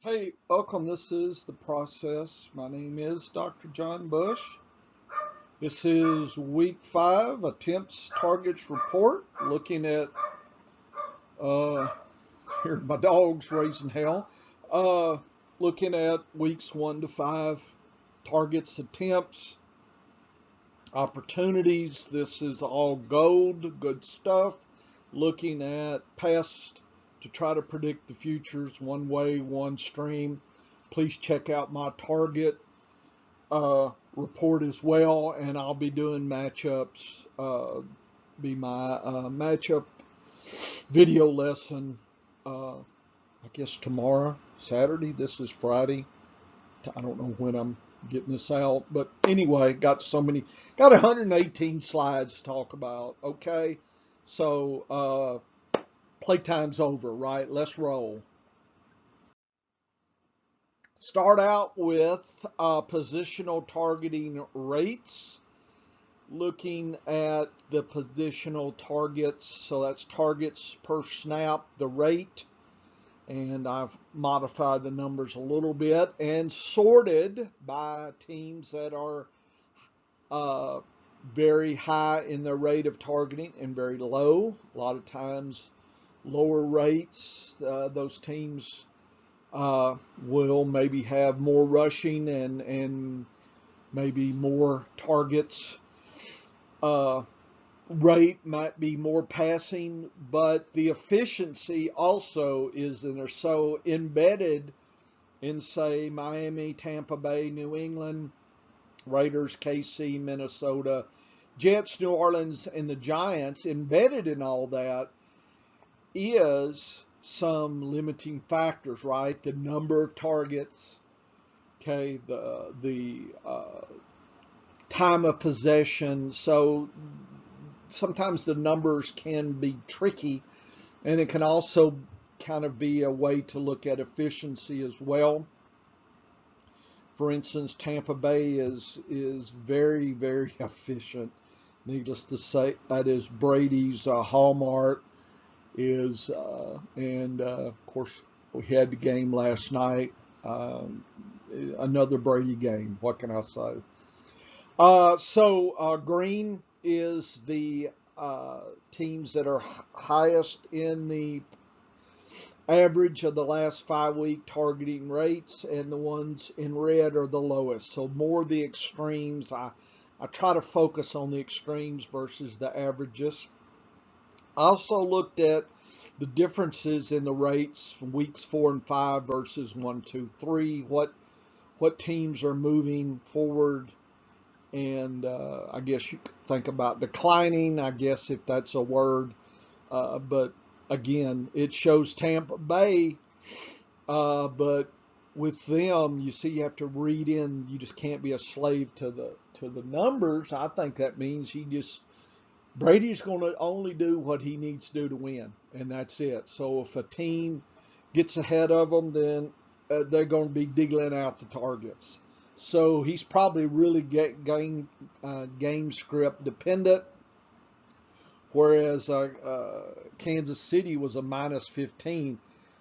Hey, welcome. This is The Process. My name is Dr. John Bush. This is week 5, attempts, targets report, looking at, uh, here, my dog's raising hell, looking at weeks 1 to 5, targets, attempts, opportunities. This is all gold, good stuff. Looking at past to try to predict the futures, one way, one stream. Please check out my target report as well, and I'll be doing matchups. Be my matchup video lesson. I guess tomorrow, Saturday. This is Friday. I don't know when I'm getting this out, but anyway, got 118 slides to talk about. Okay, so playtime's over, right? Let's roll. Start out with positional targeting rates. Looking at the positional targets, so that's targets per snap, the rate, and I've modified the numbers a little bit and sorted by teams that are very high in their rate of targeting and very low. A lot of times lower rates, those teams will maybe have more rushing and maybe more targets. Rate might be more passing, but the efficiency also is in there. So embedded in, say, Miami, Tampa Bay, New England, Raiders, KC, Minnesota, Jets, New Orleans, and the Giants, embedded in all that is some limiting factors, right? The number of targets, okay, the time of possession. So sometimes the numbers can be tricky, and it can also kind of be a way to look at efficiency as well. For instance, Tampa Bay is very, very efficient. Needless to say, that is Brady's hallmark. And of course, we had the game last night. Another Brady game. What can I say? So green is the teams that are highest in the average of the last 5-week targeting rates, and the ones in red are the lowest. So more the extremes. I try to focus on the extremes versus the averages. I also looked at the differences in the rates from weeks 4 and 5 versus 1, 2, 3. What teams are moving forward, and I guess you could think about declining, I guess, if that's a word. But again, it shows Tampa Bay, but with them, you see, you have to read in. You just can't be a slave to the numbers. I think that means Brady's going to only do what he needs to do to win, and that's it. So if a team gets ahead of them, then they're going to be digging out the targets. So he's probably really game script dependent, whereas Kansas City was a minus 15.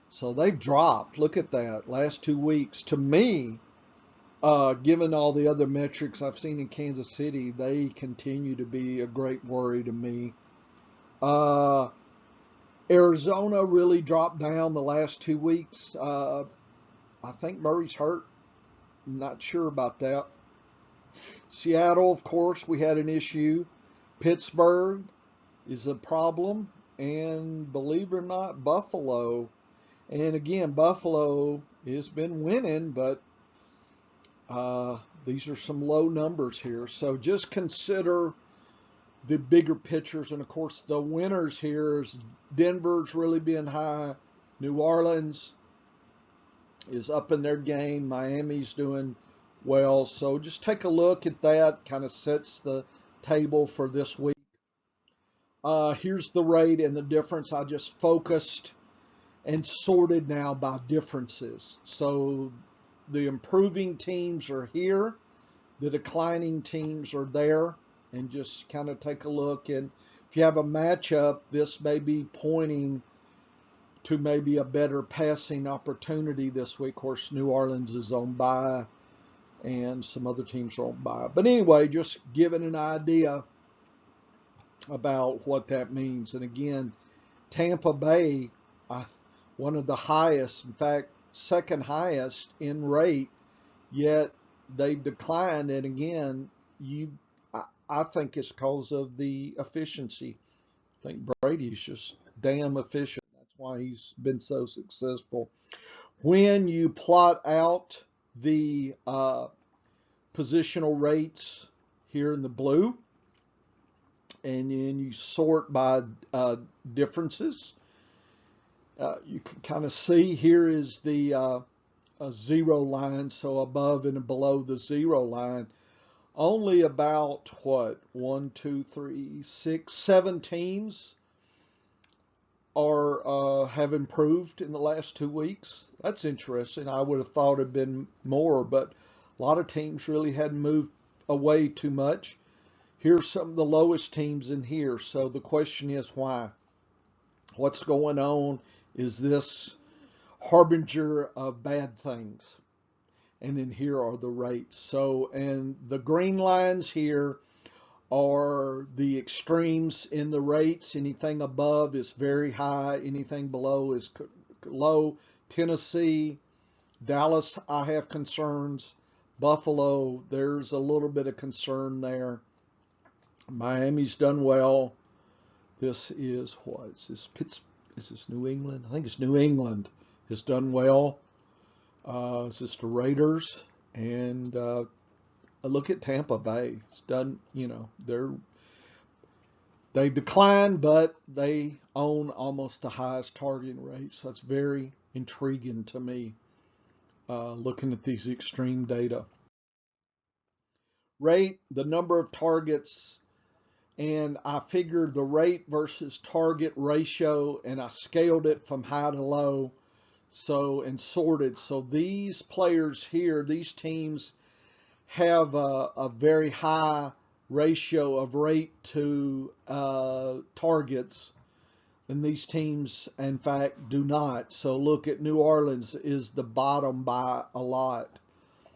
So they've dropped. Look at that. Last 2 weeks. To me, given all the other metrics I've seen in Kansas City, they continue to be a great worry to me. Arizona really dropped down the last 2 weeks. I think Murray's hurt. I'm not sure about that. Seattle, of course, we had an issue. Pittsburgh is a problem. And believe it or not, Buffalo. And again, Buffalo has been winning, but these are some low numbers here. So just consider the bigger pictures. And of course, the winners here is Denver's really being high. New Orleans is up in their game. Miami's doing well. So just take a look at that. Kind of sets the table for this week. Here's the rate and the difference. I just focused and sorted now by differences. So the improving teams are here. The declining teams are there. And just kind of take a look. And if you have a matchup, this may be pointing to maybe a better passing opportunity this week. Of course, New Orleans is on bye and some other teams are on bye. But anyway, just giving an idea about what that means. And again, Tampa Bay, one of the highest, in fact, second highest in rate, yet they've declined. And again, I think it's because of the efficiency. I think Brady's just damn efficient. That's why he's been so successful. When you plot out the positional rates here in the blue, and then you sort by differences, you can kind of see here is the zero line, so above and below the zero line. Only about, what, 1, 2, 3, 6, 7 teams have improved in the last 2 weeks. That's interesting. I would have thought it'd been more, but a lot of teams really hadn't moved away too much. Here's some of the lowest teams in here. So the question is why? What's going on? Is this harbinger of bad things? And then here are the rates. So, and the green lines here are the extremes in the rates. Anything above is very high. Anything below is low. Tennessee, Dallas, I have concerns. Buffalo, there's a little bit of concern there. Miami's done well. This is what? Is this New England? I think it's New England has done well. It's just the Raiders, and look at Tampa Bay. It's done. They've declined, but they own almost the highest targeting rate. So that's very intriguing to me. Looking at these extreme data. Rate, the number of targets, and I figured the rate versus target ratio, and I scaled it from high to low. So, and sorted. So these players here, these teams have a very high ratio of rate to targets. And these teams, in fact, do not. So look at New Orleans is the bottom by a lot.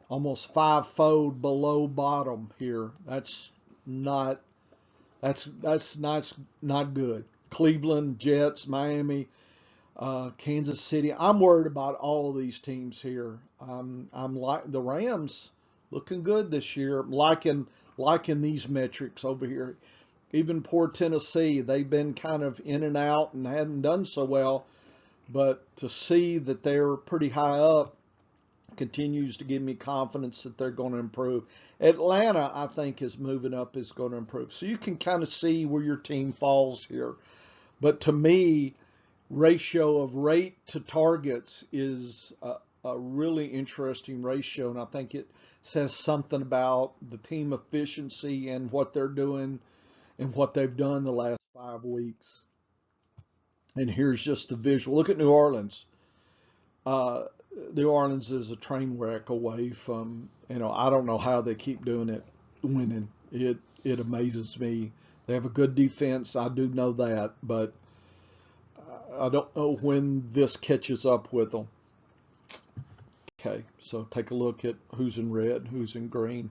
Almost 5-fold below bottom here. That's not good. Cleveland, Jets, Miami, Kansas City. I'm worried about all of these teams here. I'm like the Rams looking good this year. I'm liking these metrics over here. Even poor Tennessee, they've been kind of in and out and hadn't done so well. But to see that they're pretty high up continues to give me confidence that they're going to improve. Atlanta, I think, is moving up, is going to improve. So you can kind of see where your team falls here. But to me, ratio of rate to targets is a really interesting ratio, and I think it says something about the team efficiency and what they're doing and what they've done the last 5 weeks. And here's just the visual. Look at New Orleans. New Orleans is a train wreck away from, I don't know how they keep doing it, winning. It amazes me. They have a good defense. I do know that, but I don't know when this catches up with them. Okay, so take a look at who's in red, who's in green.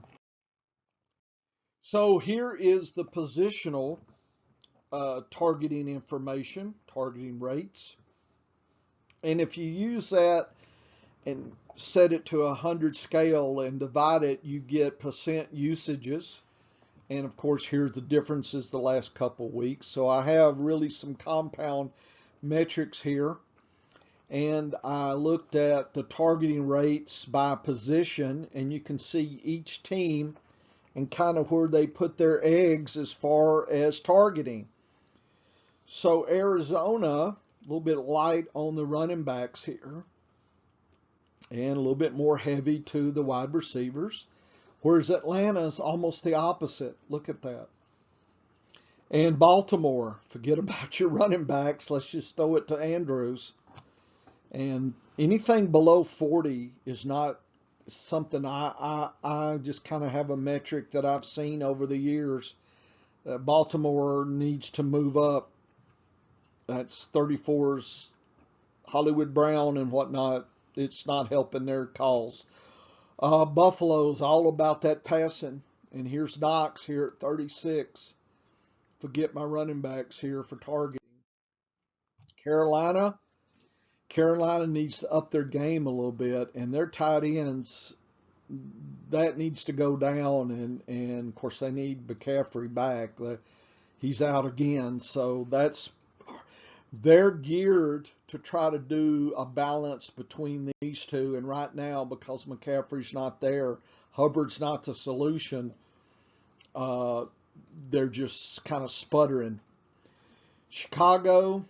So here is the positional targeting information, targeting rates. And if you use that and set it to 100 scale and divide it, you get percent usages. And of course, here's the differences the last couple weeks. So I have really some compound metrics here. And I looked at the targeting rates by position, and you can see each team and kind of where they put their eggs as far as targeting. So Arizona, a little bit light on the running backs here, and a little bit more heavy to the wide receivers. Whereas Atlanta is almost the opposite. Look at that. And Baltimore, forget about your running backs. Let's just throw it to Andrews. And anything below 40 is not something I just kind of have a metric that I've seen over the years. Baltimore needs to move up. That's 34's Hollywood Brown and whatnot, it's not helping their cause. Buffalo's all about that passing. And here's Knox here at 36. Forget my running backs here for targeting. Carolina needs to up their game a little bit, and their tight ends, that needs to go down, and of course they need McCaffrey back. He's out again, so they're geared to try to do a balance between these two, and right now, because McCaffrey's not there, Hubbard's not the solution, they're just kind of sputtering. Chicago,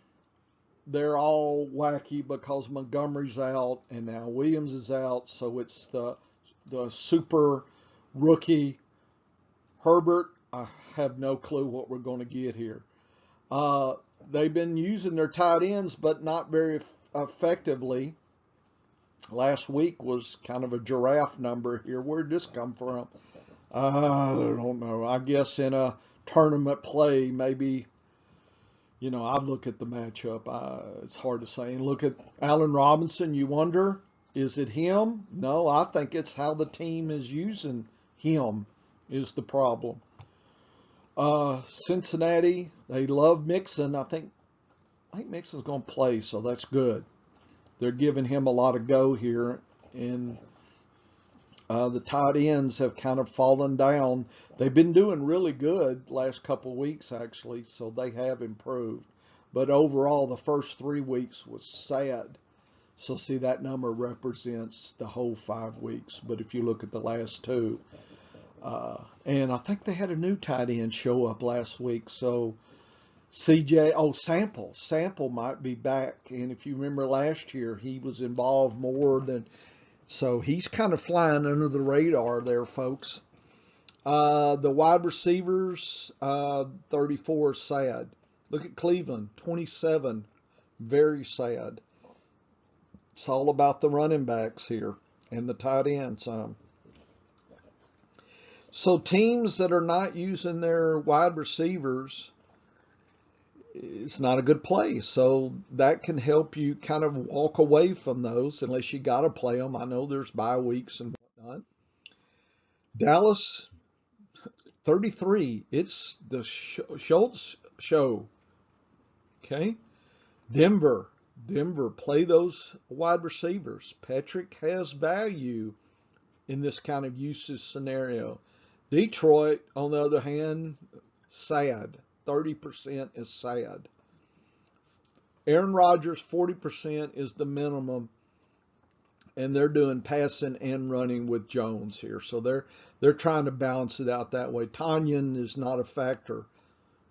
they're all wacky because Montgomery's out and now Williams is out, so it's the super rookie Herbert. I have no clue what we're going to get here. They've been using their tight ends, but not very effectively. Last week was kind of a giraffe number here. Where'd this come from? I don't know. I guess in a tournament play, maybe, I look at the matchup. It's hard to say. And look at Allen Robinson. You wonder, is it him? No, I think it's how the team is using him is the problem. Cincinnati, they love Mixon. I think Mixon's going to play, so that's good. They're giving him a lot of go here, and the tight ends have kind of fallen down. They've been doing really good last couple of weeks, actually, so they have improved. But overall, the first 3 weeks was sad. So see, that number represents the whole 5 weeks. But if you look at the last 2, and I think they had a new tight end show up last week. So Sample might be back. And if you remember last year, he was involved more than, so he's kind of flying under the radar there, folks. The wide receivers, 34 is sad. Look at Cleveland, 27, very sad. It's all about the running backs here and the tight ends. So teams that are not using their wide receivers, it's not a good play. So that can help you kind of walk away from those unless you got to play them. I know there's bye weeks and whatnot. Dallas, 33. It's the Schultz show. Okay. Denver, play those wide receivers. Patrick has value in this kind of usage scenario. Detroit, on the other hand, sad. 30% is sad. Aaron Rodgers, 40% is the minimum, and they're doing passing and running with Jones here. So they're trying to balance it out that way. Tanyan is not a factor.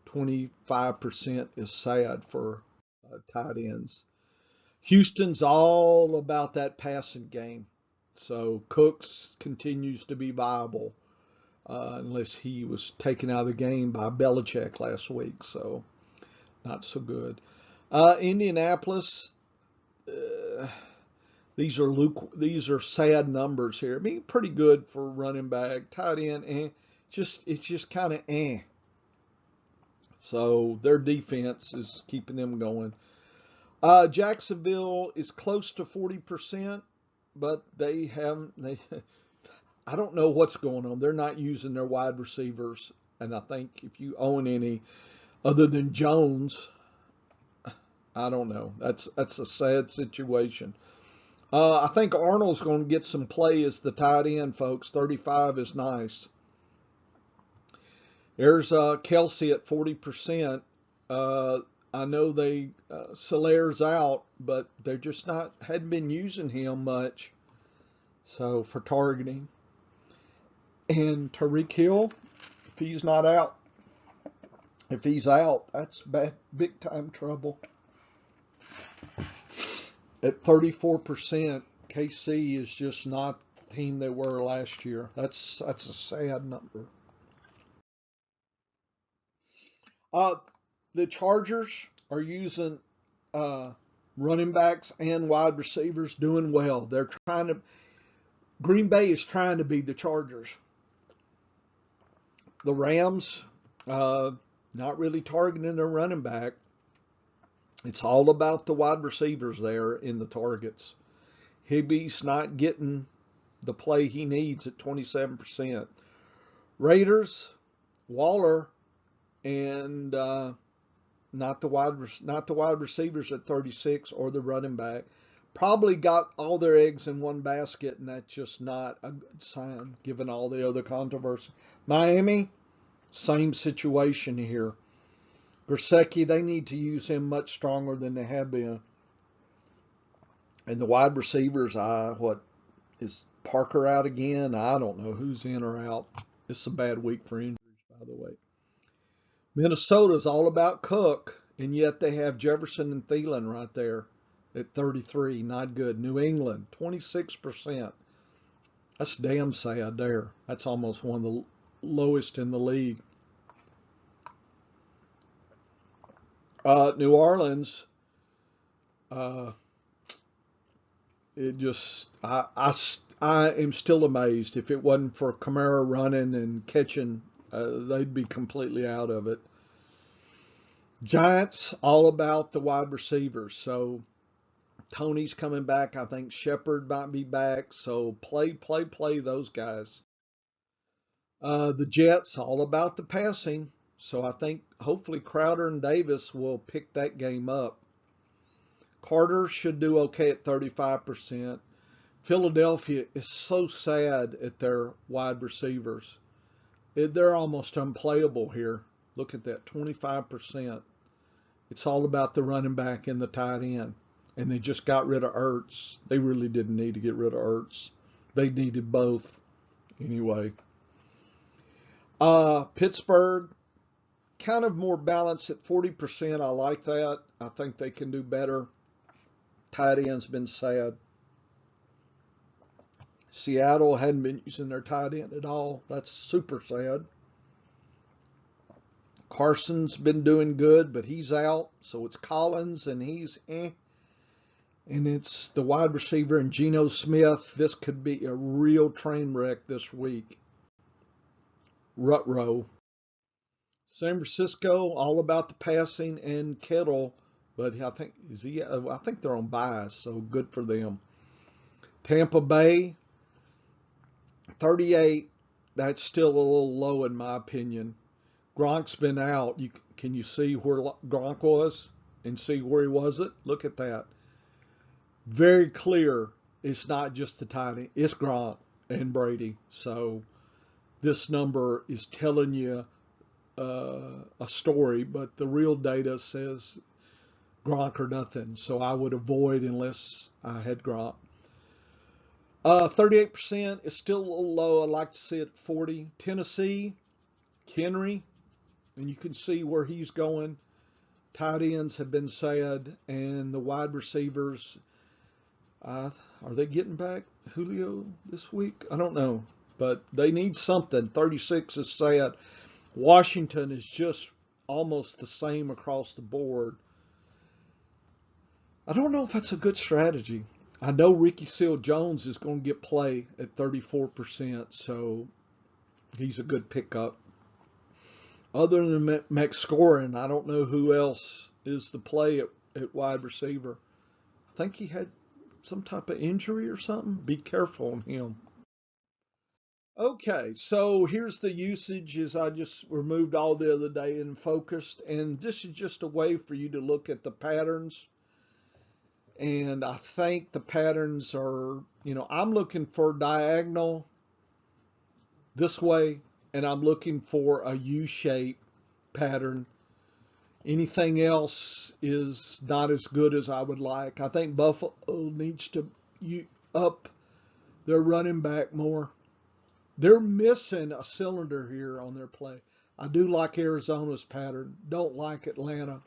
25% is sad for tight ends. Houston's all about that passing game. So Cooks continues to be viable. Unless he was taken out of the game by Belichick last week, so not so good. Indianapolis, these are sad numbers here. I mean, pretty good for running back, tight end, it's just kind of eh. So their defense is keeping them going. Jacksonville is close to 40%, but I don't know what's going on. They're not using their wide receivers. And I think if you own any other than Jones, I don't know. That's a sad situation. I think Arnold's going to get some play as the tight end, folks. 35 is nice. There's Kelsey at 40%. I know Solaire's out, but they're just hadn't been using him much. So for targeting. And Tyreek Hill, if he's not out, that's big time trouble. At 34%, KC is just not the team they were last year. That's a sad number. The Chargers are using running backs and wide receivers, doing well. Green Bay is trying to be the Chargers. The Rams, not really targeting their running back. It's all about the wide receivers there in the targets. Higby's not getting the play he needs at 27%. Raiders, Waller, and not the wide receivers at 36 or the running back. Probably got all their eggs in one basket, and that's just not a good sign given all the other controversy. Miami, same situation here. Gesicki, they need to use him much stronger than they have been. And the wide receivers, is Parker out again? I don't know who's in or out. It's a bad week for injuries, by the way. Minnesota's all about Cook, and yet they have Jefferson and Thielen right there at 33. Not good. New England, 26%. That's damn sad there. That's almost one of the lowest in the league. New Orleans, I am still amazed. If it wasn't for Kamara running and catching, they'd be completely out of it. Giants, all about the wide receivers. So Tony's coming back. I think Shepard might be back. So play those guys. The Jets, all about the passing. So I think hopefully Crowder and Davis will pick that game up. Carter should do okay at 35%. Philadelphia is so sad at their wide receivers. They're almost unplayable here. Look at that, 25%. It's all about the running back and the tight end. And they just got rid of Ertz. They really didn't need to get rid of Ertz. They needed both anyway. Pittsburgh, kind of more balanced at 40%. I like that. I think they can do better. Tight end's been sad. Seattle hadn't been using their tight end at all. That's super sad. Carson's been doing good, but he's out. So it's Collins, and he's And it's the wide receiver and Geno Smith. This could be a real train wreck this week. Rutrow. San Francisco, all about the passing, and Kittle, but I think they're on bye, so good for them. Tampa Bay, 38. That's still a little low in my opinion. Gronk's been out. Can you see where Gronk was and see where he wasn't? Look at that. Very clear. It's not just the tight end. It's Gronk and Brady. So this number is telling you a story, but the real data says Gronk or nothing. So I would avoid unless I had Gronk. 38% is still a little low. I'd like to see it at 40. Tennessee, Henry, and you can see where he's going. Tight ends have been sad, and the wide receivers, are they getting back Julio this week? I don't know, but they need something. 36 is sad. Washington is just almost the same across the board. I don't know if that's a good strategy. I know Ricky Seals-Jones is going to get play at 34%, so he's a good pickup. Other than Max Scoring, I don't know who else is the play at wide receiver. I think he had some type of injury or something. Be careful on him. Okay, so here's the usage as I just removed all the other day and focused. And this is just a way for you to look at the patterns. And I think the patterns are, I'm looking for diagonal this way, and I'm looking for a U-shape pattern. Anything else is not as good as I would like. I think Buffalo needs to up their running back more. They're missing a cylinder here on their play. I do like Arizona's pattern. Don't like Atlanta.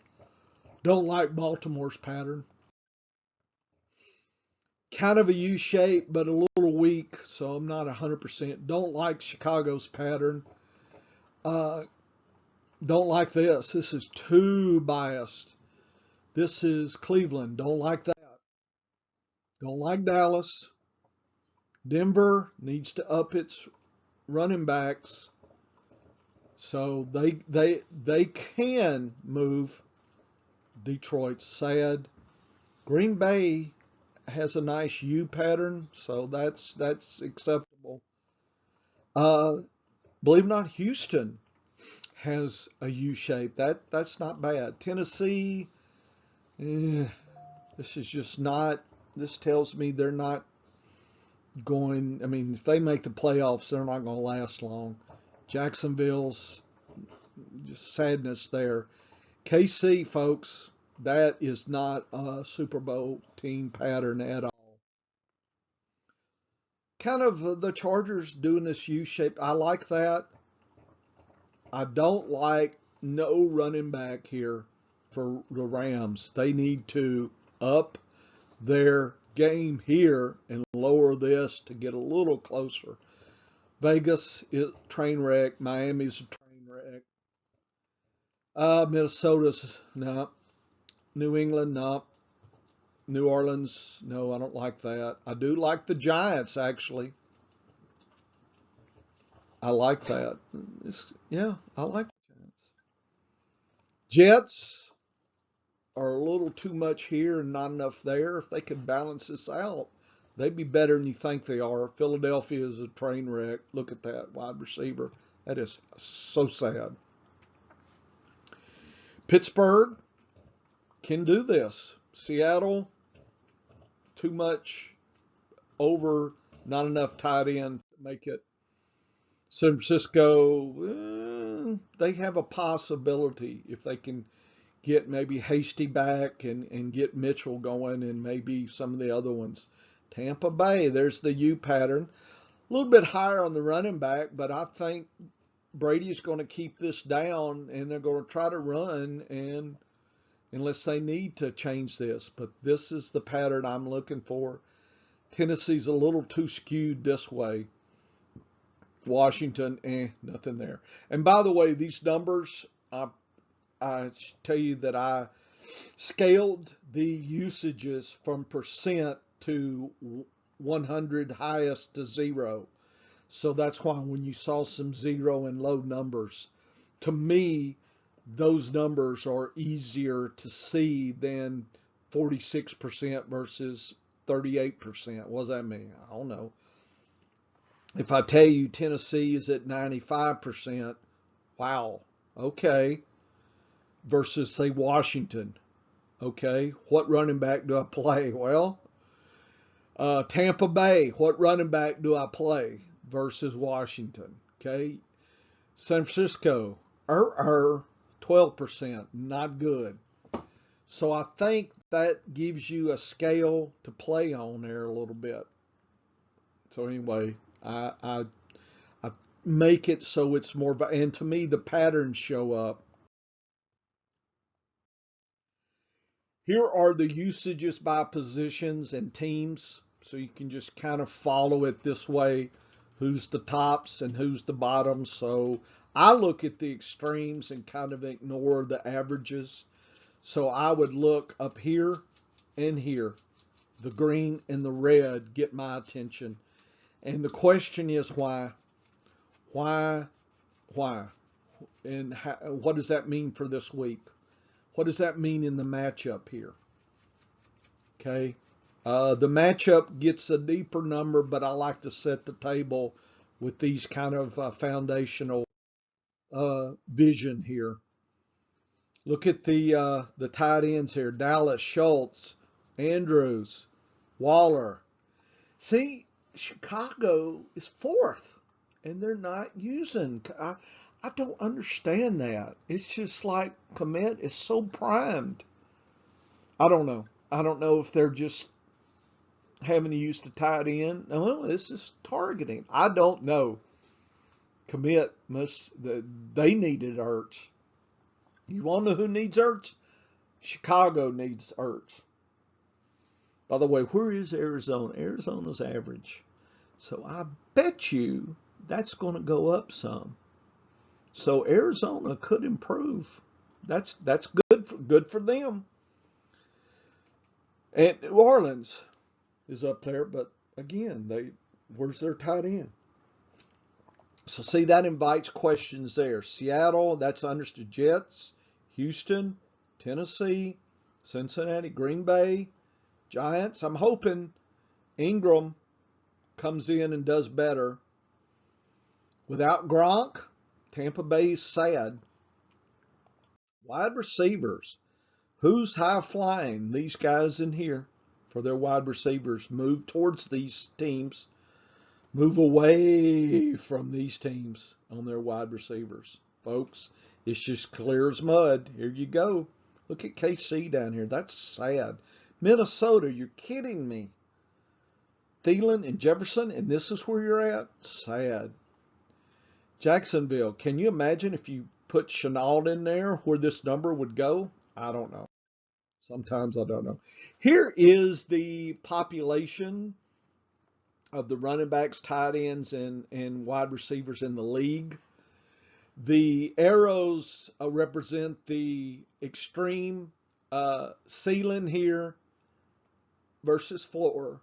Don't like Baltimore's pattern. Kind of a U shape, but a little weak, so I'm not 100%. Don't like Chicago's pattern. Don't like this. This is too biased. This is Cleveland. Don't like that. Don't like Dallas. Denver needs to up its running backs, so they can move Detroit's sad. Green Bay has a nice U pattern, so that's acceptable. Uh, believe it or not, Houston has a U shape. That's not bad. Tennessee, this is just not. This tells me they're not going. I mean, if they make the playoffs, they're not going to last long. Jacksonville's just sadness there. KC, folks, that is not a Super Bowl team pattern at all. Kind of the Chargers doing this U shape. I like that. I don't like no running back here for the Rams. They need to up their game here and lower this to get a little closer. Vegas is a train wreck. Miami's a train wreck. Minnesota's no. New England, no. New Orleans, no, I don't like that. I do like the Giants, actually. I like that. Yeah, I like the Giants. Jets are a little too much here and not enough there. If they could balance this out, they'd be better than you think they are. Philadelphia is a train wreck. Look at that wide receiver. That is so sad. Pittsburgh can do this. Seattle, too much over, not enough tight end to make it. San Francisco, they have a possibility if they can get maybe Hasty back and get Mitchell going and maybe some of the other ones. Tampa Bay, there's the U pattern. A little bit higher on the running back, but I think Brady's going to keep this down and they're going to try to run and unless they need to change this. But this is the pattern I'm looking for. Tennessee's a little too skewed this way. Washington, nothing there. And by the way, these numbers, I tell you that I scaled the usages from percent to 100 highest to 0. So that's why when you saw some 0 and low numbers, to me, those numbers are easier to see than 46% versus 38%. What does that mean? I don't know. If I tell you Tennessee is at 95%, wow, okay, versus say Washington, okay, what running back do I play? Well, Tampa Bay, what running back do I play versus Washington? Okay, San Francisco, 12%, not good. So I think that gives you a scale to play on there a little bit. So anyway, I make it so it's more, and to me the patterns show up. Here are the usages by positions and teams, so you can just kind of follow it this way. Who's the tops and who's the bottoms. So I look at the extremes and kind of ignore the averages. So I would look up here and here. The green and the red get my attention. And the question is why? Why? Why? And what does that mean for this week? What does that mean in the matchup here? Okay. The matchup gets a deeper number, but I like to set the table with these kind of foundational vision here. Look at the tight ends here. Dallas, Schultz, Andrews, Waller. See, Chicago is fourth, and they're not using. I don't understand that. It's just like Komet is so primed. I don't know. I don't know if they're just having to use the tight end. No, this is targeting. I don't know. Komet they needed Ertz. You want to know who needs Ertz? Chicago needs Ertz. By the way, where is Arizona? Arizona's average. So I bet you that's going to go up some. So Arizona could improve. That's good for them. And New Orleans is up there, but again, where's their tight end? So see, that invites questions there. Seattle, that's understood. Jets, Houston, Tennessee, Cincinnati, Green Bay, Giants. I'm hoping Ingram comes in and does better. Without Gronk, Tampa Bay's sad. Wide receivers. Who's high flying? These guys in here for their wide receivers. Move towards these teams. Move away from these teams on their wide receivers. Folks, it's just clear as mud. Here you go. Look at KC down here. That's sad. Minnesota, you're kidding me. Thielen and Jefferson, and this is where you're at? Sad. Jacksonville, can you imagine if you put Chenault in there where this number would go? I don't know. Sometimes I don't know. Here is the population of the running backs, tight ends, and wide receivers in the league. The arrows represent the extreme ceiling here versus floor.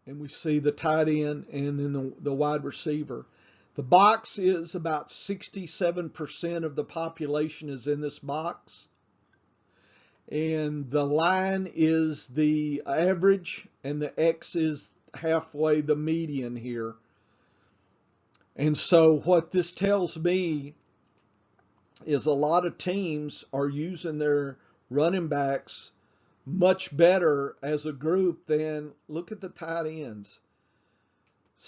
And we see the tight end and then the wide receiver. The box is about 67% of the population is in this box. And the line is the average, and the X is halfway the median here. And so what this tells me is a lot of teams are using their running backs much better as a group than, look at the tight ends.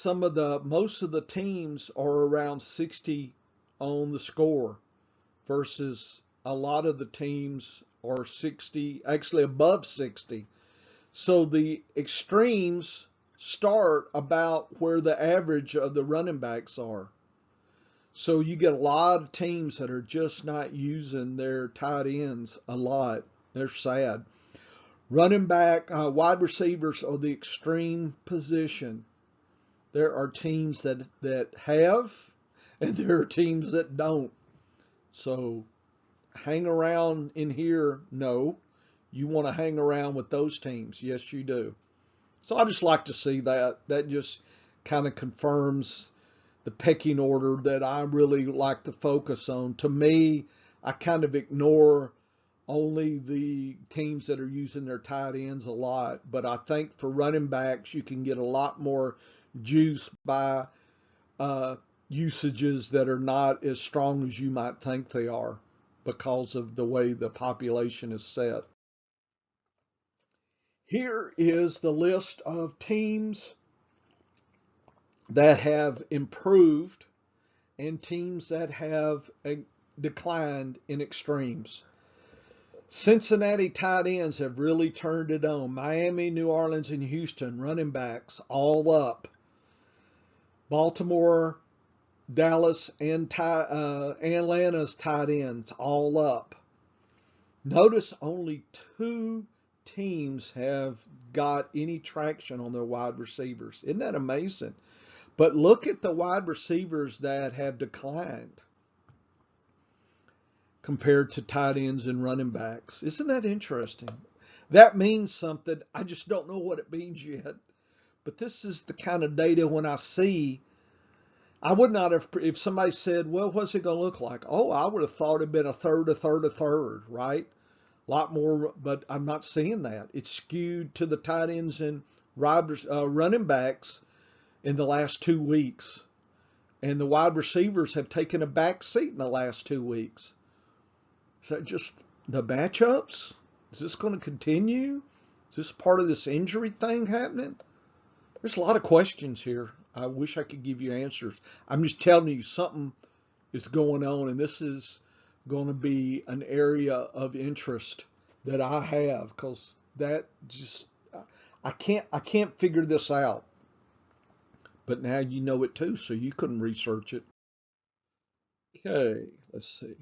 Most of the teams are around 60 on the score versus a lot of the teams are 60, actually above 60. So the extremes start about where the average of the running backs are. So you get a lot of teams that are just not using their tight ends a lot. They're sad. Running back, wide receivers are the extreme position. There are teams that have, and there are teams that don't. So hang around in here? No. You want to hang around with those teams? Yes, you do. So I just like to see that. That just kind of confirms the pecking order that I really like to focus on. To me, I kind of ignore only the teams that are using their tight ends a lot. But I think for running backs, you can get a lot more juice by usages that are not as strong as you might think they are because of the way the population is set. Here is the list of teams that have improved and teams that have declined in extremes. Cincinnati tight ends have really turned it on. Miami, New Orleans, and Houston running backs all up. Baltimore, Dallas, and Atlanta's tight ends all up. Notice only 2 teams have got any traction on their wide receivers. Isn't that amazing? But look at the wide receivers that have declined compared to tight ends and running backs. Isn't that interesting? That means something. I just don't know what it means yet. But this is the kind of data when I see, I would not have, if somebody said, well, what's it going to look like? Oh, I would have thought it'd been a third, right? A lot more, but I'm not seeing that. It's skewed to the tight ends and running backs in the last 2 weeks. And the wide receivers have taken a back seat in the last 2 weeks. Is that just the matchups? Is this going to continue? Is this part of this injury thing happening? There's a lot of questions here. I wish I could give you answers. I'm just telling you something is going on, and this is going to be an area of interest that I have, because that just, I can't figure this out. But now you know it too, so you couldn't research it. Okay, let's see.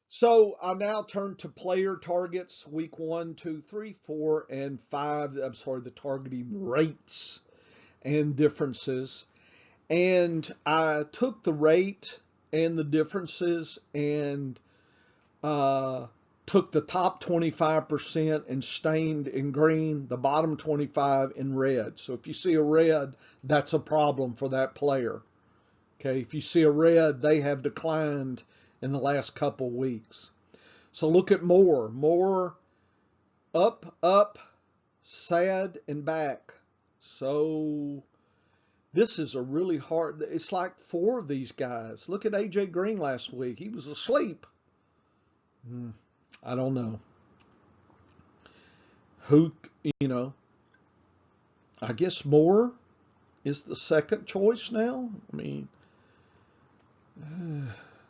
So I now turn to player targets, week 1, 2, 3, 4, and 5. I'm sorry, the targeting rates and differences. And I took the rate and the differences and took the top 25% and stained in green, the bottom 25 in red. So if you see a red, that's a problem for that player. Okay, if you see a red, they have declined in the last couple weeks. So look at Moore. Moore up, up, sad, and back. So this is a really hard. It's like 4 of these guys. Look at AJ Green last week. He was asleep. I don't know. Who, you know, I guess Moore is the second choice now. I mean,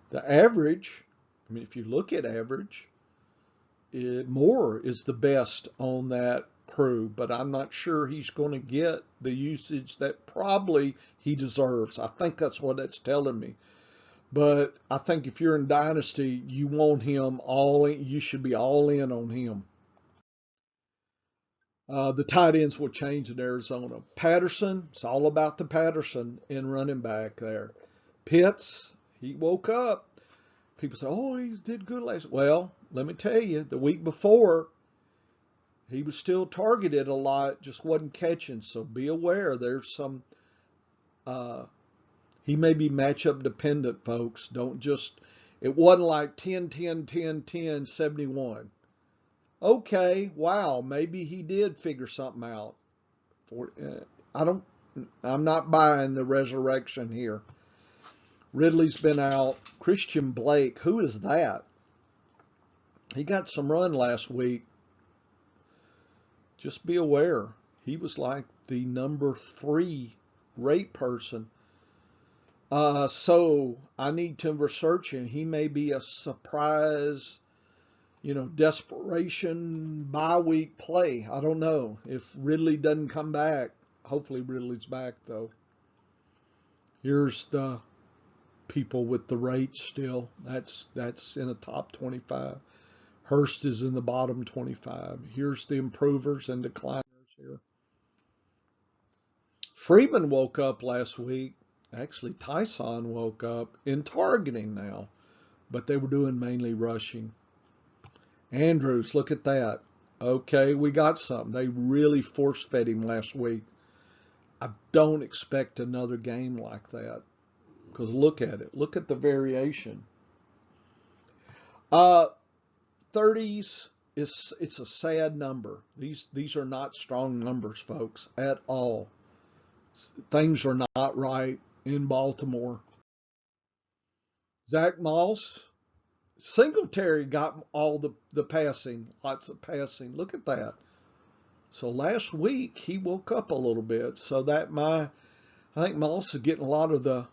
the average, I mean, if you look at average, Moore is the best on that crew, but I'm not sure he's going to get the usage that probably he deserves. I think that's what it's telling me. But I think if you're in Dynasty, you want him all in. You should be all in on him. The tight ends will change in Arizona. Patterson, it's all about the Patterson in running back there. Pitts, he woke up. People say, oh, he did good last. Well, let me tell you, the week before, he was still targeted a lot, just wasn't catching. So be aware. There's some, he may be matchup dependent, folks. Don't just, it wasn't like 10, 10, 10, 10, 71. Okay, wow, maybe he did figure something out. I'm not buying the resurrection here. Ridley's been out. Christian Blake, who is that? He got some run last week. Just be aware. He was like the number 3 rate person. So I need to research him. He may be a surprise, desperation bye week play. I don't know. If Ridley doesn't come back, hopefully Ridley's back though. Here's the people with the rates still. That's in the top 25. Hurst is in the bottom 25. Here's the improvers and decliners here. Freeman woke up last week. Actually, Tyson woke up in targeting now, but they were doing mainly rushing. Andrews, look at that. Okay, we got something. They really force-fed him last week. I don't expect another game like that because look at it. Look at the variation. 30s, it's a sad number. These are not strong numbers, folks, at all. Things are not right in Baltimore. Zach Moss, Singletary got all the passing, lots of passing. Look at that. So last week he woke up a little bit. So I think Moss is getting a lot of the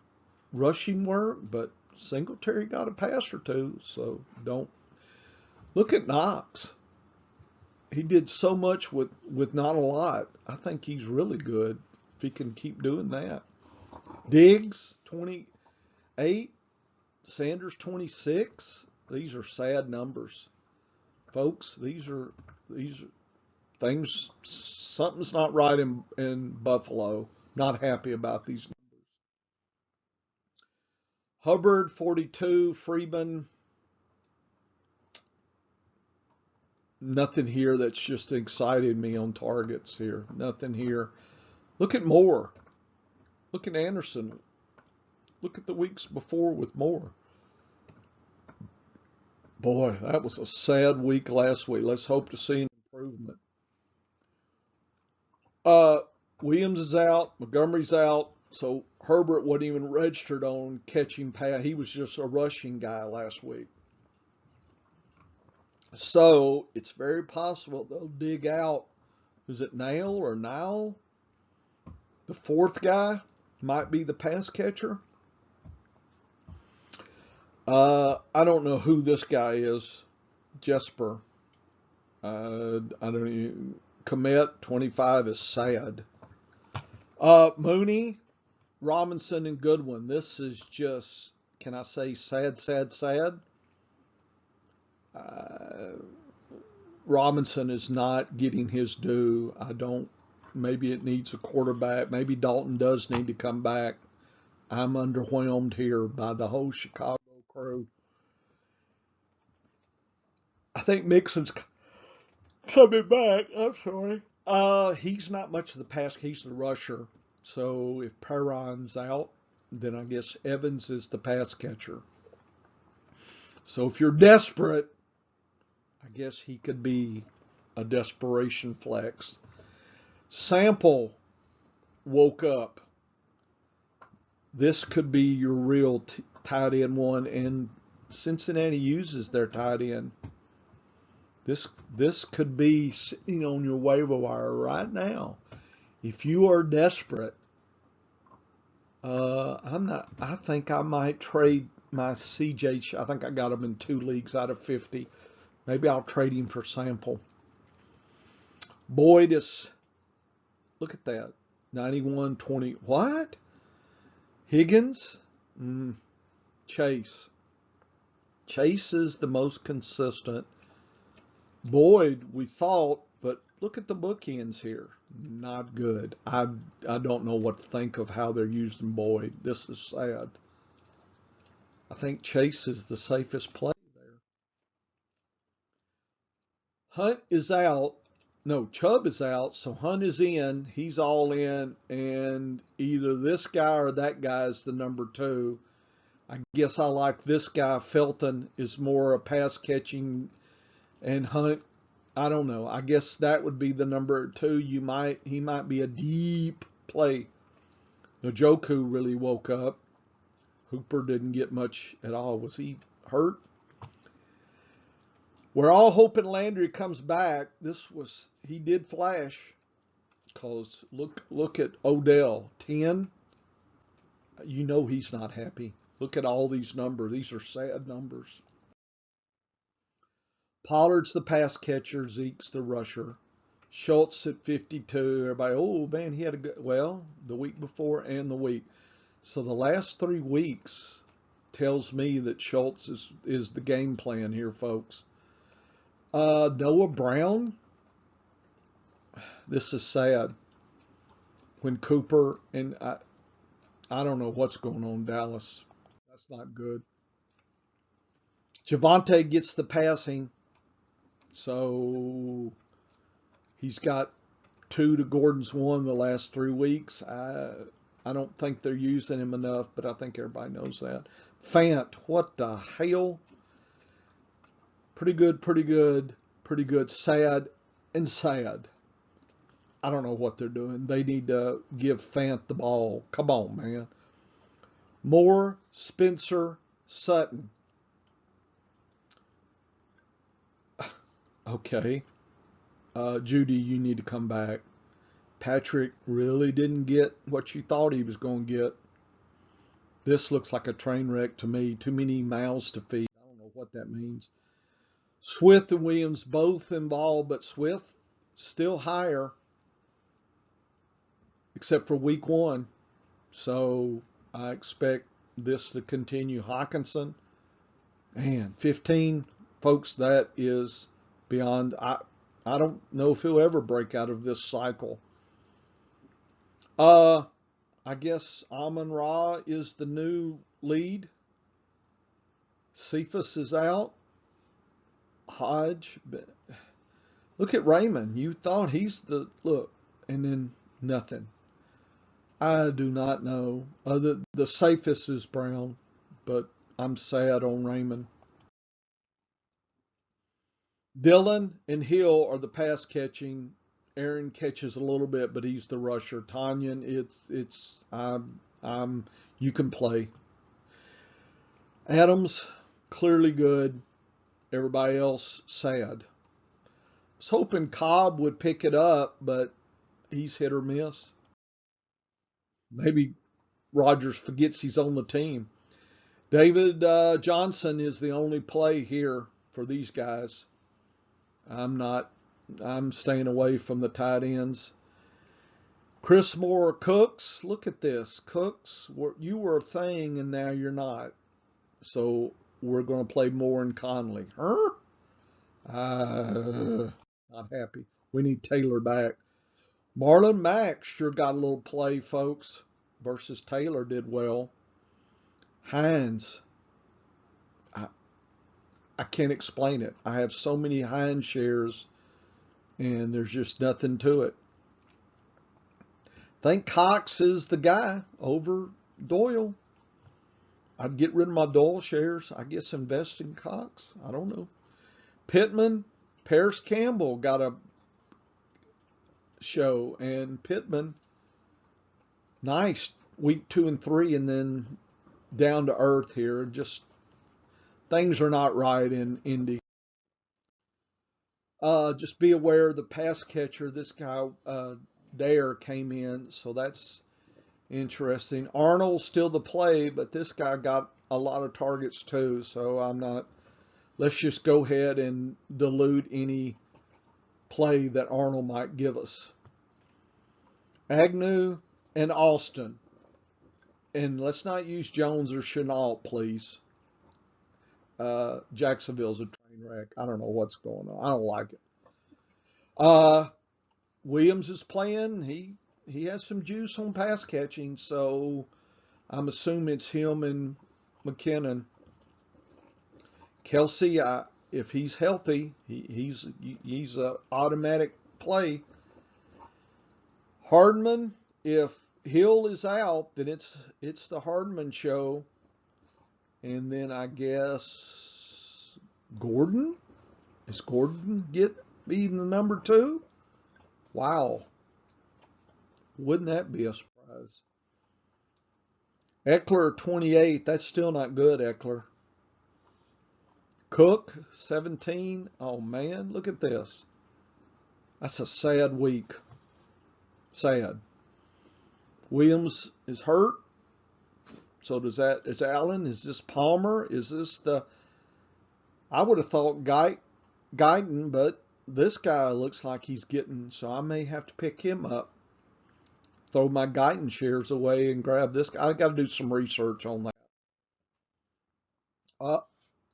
rushing work, but Singletary got a pass or two. So don't look at Knox. He did so much with not a lot. I think he's really good if he can keep doing that. Diggs, 28. Sanders, 26. These are sad numbers, folks. These are things. Something's not right in Buffalo. Not happy about these numbers. Hubbard, 42. Freeman, nothing here that's just excited me on targets here. Nothing here. Look at Moore. Look at Anderson. Look at the weeks before with Moore. Boy, that was a sad week last week. Let's hope to see an improvement. Williams is out. Montgomery's out. So Herbert wasn't even registered on catching pass. He was just a rushing guy last week. So it's very possible they'll dig out. Is it Nail or Nile? The 4th guy might be the pass catcher. I don't know who this guy is. Jesper. I don't even. Komet, 25 is sad. Mooney, Robinson, and Goodwin. This is just, can I say sad, sad, sad? Robinson is not getting his due. Maybe it needs a quarterback. Maybe Dalton does need to come back. I'm underwhelmed here by the whole Chicago crew. I think Mixon's coming back. I'm sorry. He's not much of the pass. He's the rusher. So if Perron's out, then I guess Evans is the pass catcher. So if you're desperate, I guess he could be a desperation flex. Sample woke up. This could be your real tight end one, and Cincinnati uses their tight end. This could be sitting on your waiver wire right now. If you are desperate, I think I might trade my CJ. I think I got him in 2 leagues out of 50. Maybe I'll trade him for Sample. Boyd is, look at that, 91-20. What? Higgins? Chase. Chase is the most consistent. Boyd, we thought, but look at the bookends here. Not good. I don't know what to think of how they're using Boyd. This is sad. I think Chase is the safest play there. Hunt is out. No, Chubb is out, so Hunt is in. He's all in, and either this guy or that guy is the number 2. I guess I like this guy. Felton is more a pass catching, and Hunt, I don't know. I guess that would be the number 2. He might be a deep play. Njoku really woke up. Hooper didn't get much at all. Was he hurt? We're all hoping Landry comes back. He did flash. Because look at Odell, 10. You know he's not happy. Look at all these numbers. These are sad numbers. Pollard's the pass catcher. Zeke's the rusher. Schultz at 52. Everybody, oh man, he had a good, well, the week before and the week. So the last 3 weeks tells me that Schultz is the game plan here, folks. Noah Brown. This is sad. When Cooper, and I don't know what's going on in Dallas. That's not good. Javonte gets the passing. So he's got 2 to Gordon's 1 the last 3 weeks. I don't think they're using him enough, but I think everybody knows that. Fant, what the hell? Pretty good. Sad and sad. I don't know what they're doing. They need to give Fant the ball. Come on, man. Moore, Spencer, Sutton. Okay. Judy, you need to come back. Patrick really didn't get what you thought he was going to get. This looks like a train wreck to me. Too many mouths to feed. I don't know what that means. Swift and Williams both involved, but Swift still higher, except for week 1. So I expect this to continue. Hawkinson, and 15, folks, that is beyond. I don't know if he'll ever break out of this cycle. I guess Amon-Ra is the new lead. Cephas is out. Hodge. Look at Raymond. You thought he's the look, and then nothing. I do not know. The safest is Brown, but I'm sad on Raymond. Dillon and Hill are the pass catching. Aaron catches a little bit, but he's the rusher. Tanyan, you can play. Adams, clearly good. Everybody else, sad. I was hoping Cobb would pick it up, but he's hit or miss. Maybe Rodgers forgets he's on the team. David Johnson is the only play here for these guys. I'm staying away from the tight ends. Chris Moore, Cooks. Look at this. Cooks, you were a thing and now you're not. So we're going to play Moore and Conley. Not happy. We need Taylor back. Marlon Mack sure got a little play, folks, versus Taylor did well. Hines. I can't explain it. I have so many Hines shares, and there's just nothing to it. I think Cox is the guy over Doyle. I'd get rid of my Doyle shares. I guess invest in Cox. I don't know. Pittman, Paris Campbell got a show, and Pittman, nice week 2 and 3, and then down to earth here. Just things are not right in Indy. Just be aware the pass catcher, this guy Dare came in, so that's interesting. Arnold's still the play, but this guy got a lot of targets too, so I'm not. Let's just go ahead and dilute any play that Arnold might give us. Agnew and Austin. And let's not use Jones or Chenault, please. Jacksonville's a train wreck. I don't know what's going on. I don't like it. Williams is playing. He has some juice on pass catching, so I'm assuming it's him and McKinnon. Kelsey, if he's healthy, he's an automatic play. Hardman, if Hill is out, then it's the Hardman show. And then I guess Gordon? Is Gordon be the number 2? Wow. Wouldn't that be a surprise? Eckler 28. That's still not good, Eckler. Cook 17. Oh man, look at this. That's a sad week. Sad. Williams is hurt. So is Allen? Is this Palmer? Is this I would have thought Guyton, but this guy looks like he's getting, so I may have to pick him up. Throw my Guyton shares away and grab this guy. I got to do some research on that.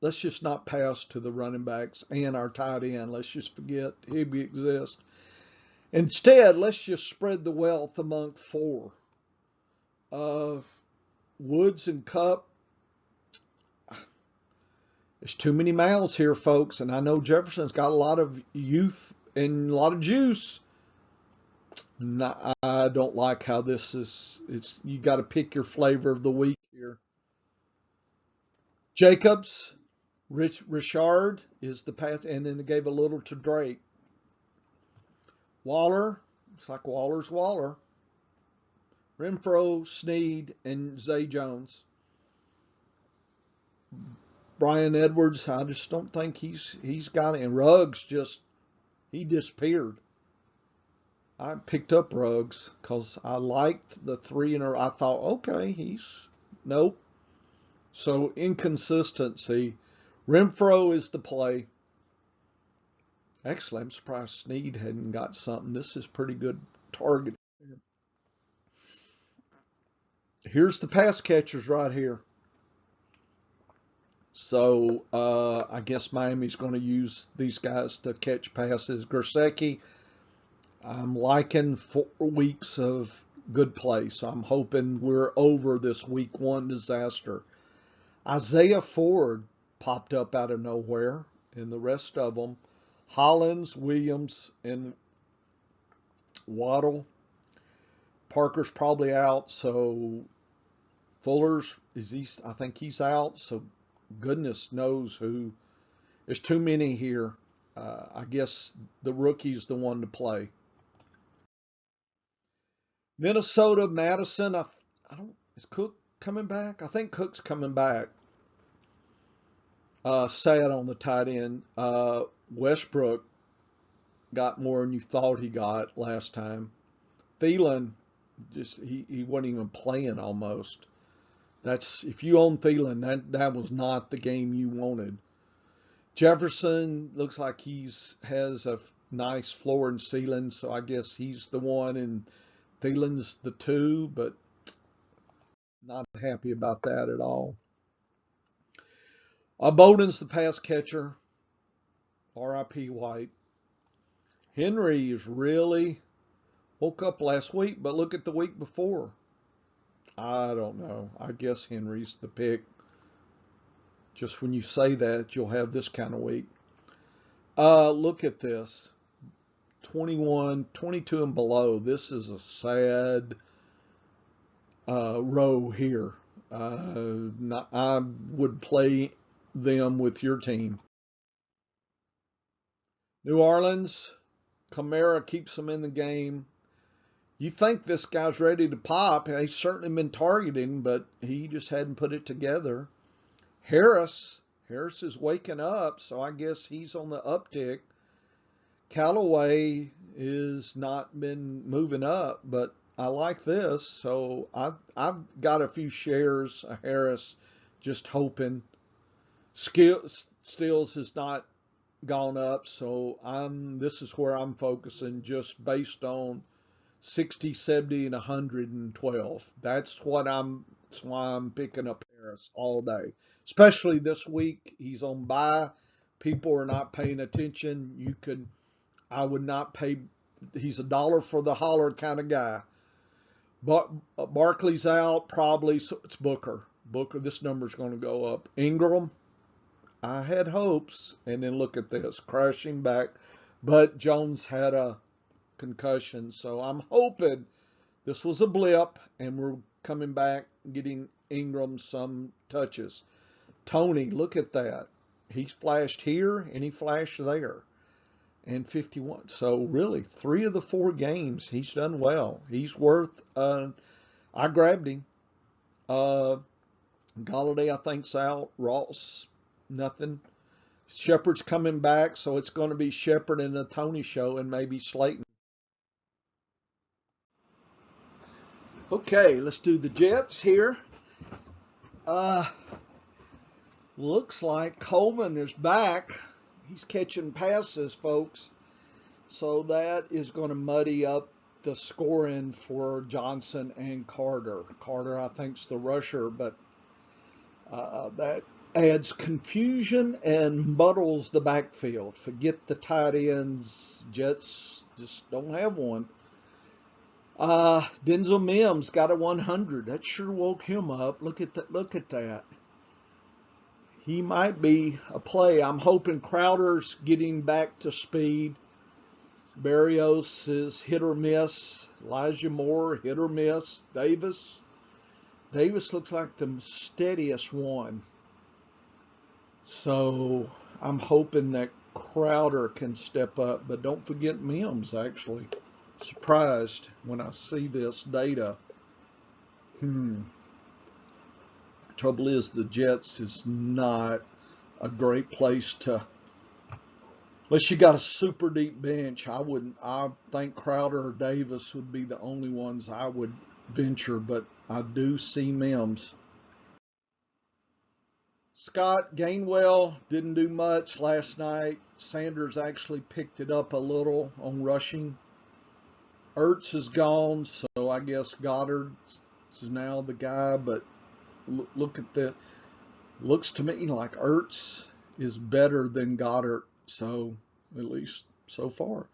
Let's just not pass to the running backs and our tight end. Let's just forget he exists. Instead, let's just spread the wealth among 4. Woods and Cup. There's too many mouths here, folks, and I know Jefferson's got a lot of youth and a lot of juice. I don't like how this is. You got to pick your flavor of the week here. Jacobs, Richard is the path, and then they gave a little to Drake. Waller, it's like Waller's Waller. Renfro, Snead, and Zay Jones. Brian Edwards, I just don't think he's got it. And Ruggs he disappeared. I picked up Ruggs because I liked the 3 in a row. I thought, okay, nope. So inconsistency. Renfro is the play. Actually, I'm surprised Snead hadn't got something. This is pretty good target. Here's the pass catchers right here. So I guess Miami's going to use these guys to catch passes. Gesicki, I'm liking 4 weeks of good play, so I'm hoping we're over this week 1 disaster. Isaiah Ford popped up out of nowhere, and the rest of them, Hollins, Williams, and Waddle. Parker's probably out, so Fuller's, I think he's out, so goodness knows who. There's too many here. I guess the rookie's the one to play. Minnesota, Madison, is Cook coming back? I think Cook's coming back. Sad on the tight end. Westbrook got more than you thought he got last time. Thielen, he wasn't even playing almost. If you own Thielen, that was not the game you wanted. Jefferson looks like has a nice floor and ceiling, so I guess he's the one and Thielen's the 2, but not happy about that at all. Bowden's the pass catcher. R.I.P. White. Henry is really woke up last week, but look at the week before. I don't know. I guess Henry's the pick. Just when you say that, you'll have this kind of week. Look at this. 21, 22 and below. This is a sad row here. I would play them with your team. New Orleans, Kamara keeps them in the game. You think this guy's ready to pop. He's certainly been targeting, but he just hadn't put it together. Harris is waking up, so I guess he's on the uptick. Callaway has not been moving up, but I like this, so I've got a few shares of Harris, just hoping. Stills has not gone up, so this is where I'm focusing, just based on 60, 70, and 112. That's why I'm picking up Harris all day. Especially this week, he's on bye. People are not paying attention. I would not pay. He's a dollar for the holler kind of guy. But Barkley's out probably, so it's Booker. This number's going to go up. Ingram, I had hopes, and then look at this, crashing back. But Jones had a concussion, so I'm hoping this was a blip, and we're coming back, getting Ingram some touches. Tony, look at that. He flashed here, and he flashed there. And 51. So really, 3 of the 4 games, he's done well. He's worth, I grabbed him. Galladay, I think's out. Ross, nothing. Shepard's coming back, so it's going to be Shepard and the Tony show, and maybe Slayton. Okay, let's do the Jets here. Looks like Coleman is back. He's catching passes, folks. So that is going to muddy up the scoring for Johnson and Carter. Carter, I think, is the rusher, but that adds confusion and muddles the backfield. Forget the tight ends. Jets just don't have one. Denzel Mims got a 100. That sure woke him up. Look at that. Look at that. He might be a play. I'm hoping Crowder's getting back to speed. Barrios is hit or miss. Elijah Moore, hit or miss. Davis looks like the steadiest one. So I'm hoping that Crowder can step up. But don't forget Mims, actually. Surprised when I see this data. Trouble is, the Jets is not a great place to, unless you got a super deep bench. I think Crowder or Davis would be the only ones I would venture, but I do see Mims. Scott Gainwell didn't do much last night. Sanders actually picked it up a little on rushing. Ertz is gone, so I guess Goddard is now the guy, but look at that. Looks to me like Ertz is better than Goddard, so at least so far.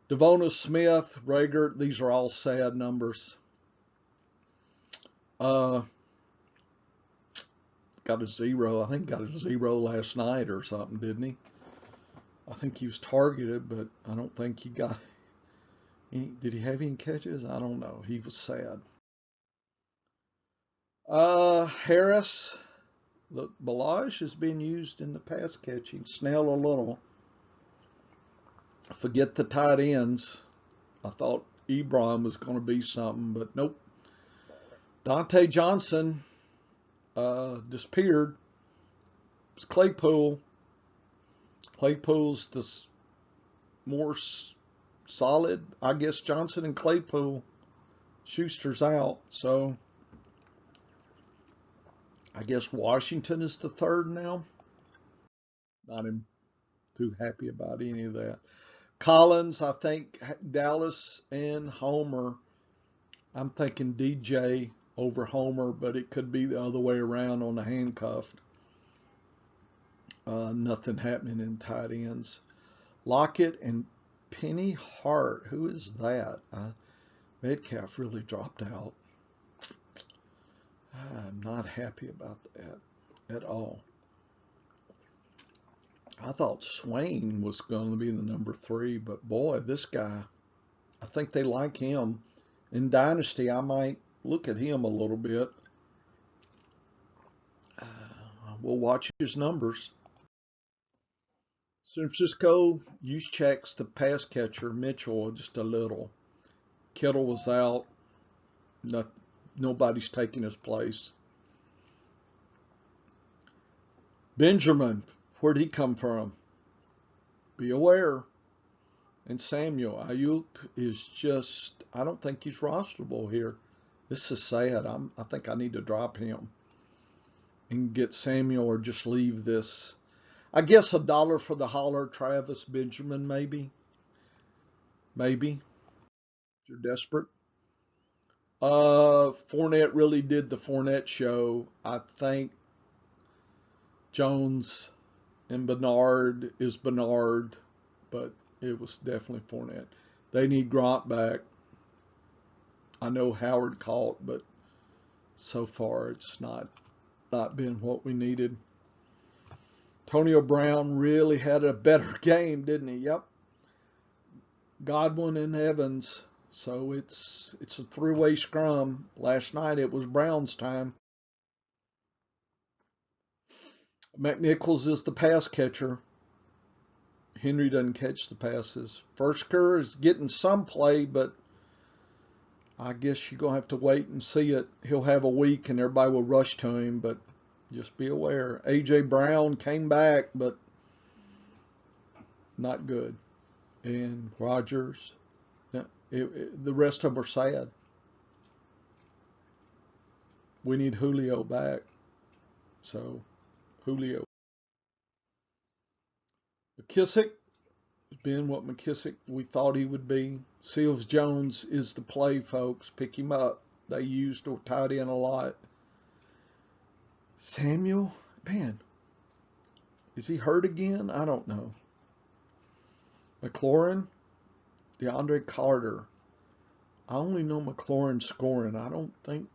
Devonta Smith, Rager, these are all sad numbers. Got a 0. I think got a 0 last night or something, didn't he? I think he was targeted, but I don't think he got any. Did he have any catches? I don't know. He was sad. Harris. Look, Balaj has been used in the pass catching. Snell a little. Forget the tight ends. I thought Ebron was going to be something, but nope. Dante Johnson disappeared. It's Claypool. Claypool's the more solid. I guess Johnson and Claypool. Schuster's out, so I guess Washington is the third now. Not too happy about any of that. Collins, I think Dallas and Homer. I'm thinking DJ over Homer, but it could be the other way around on the handcuffed. Nothing happening in tight ends. Lockett and Penny Hart. Who is that? Metcalf really dropped out. I'm not happy about that at all. I thought Swain was going to be the number 3, but boy, this guy, I think they like him. In Dynasty, I might look at him a little bit. We'll watch his numbers. San Francisco used checks to pass catcher Mitchell just a little. Kittle was out. Not, nobody's taking his place. Benjamin, where'd he come from? Be aware. And Samuel Ayuk is just, I don't think he's rosterable here. This is sad. I think I need to drop him and get Samuel or just leave this. I guess $1 for the holler, Travis Benjamin, maybe. Maybe. If you're desperate. Fournette really did the Fournette show. I think Jones and Bernard is Bernard, but it was definitely Fournette. They need Grant back. I know Howard caught, but so far it's not been what we needed. Antonio Brown really had a better game, didn't he? Yep. Godwin and Evans. So it's a three-way scrum. Last night it was Brown's time. McNichols is the pass catcher. Henry doesn't catch the passes. Firsker is getting some play, but I guess you're going to have to wait and see it. He'll have a week and everybody will rush to him, but just be aware. A.J. Brown came back, but not good. And Rodgers, the rest of them are sad. We need Julio back. So, Julio. McKissick has been what McKissick we thought he would be. Seals Jones is the play, folks. Pick him up. They used or tied in a lot. Samuel, man, is he hurt again? I don't know. McLaurin, DeAndre Carter. I only know McLaurin scoring. I don't think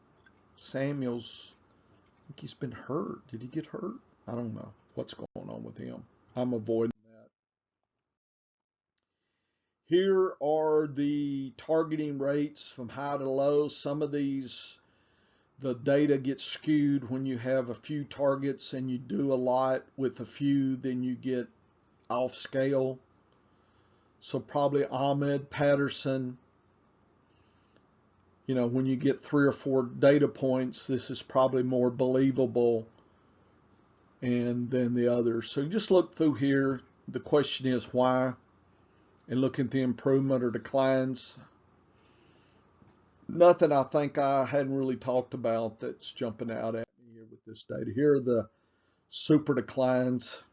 Samuel's, I think he's been hurt. Did he get hurt? I don't know what's going on with him. I'm avoiding that. Here are the targeting rates from high to low. Some of these, the data gets skewed when you have a few targets and you do a lot with a few, then you get off scale. So probably Ahmed, Patterson, when you get 3 or 4 data points, this is probably more believable and than the others. So you just look through here. The question is why, and look at the improvement or declines. Nothing I think I hadn't really talked about that's jumping out at me here with this data. Here are the super declines.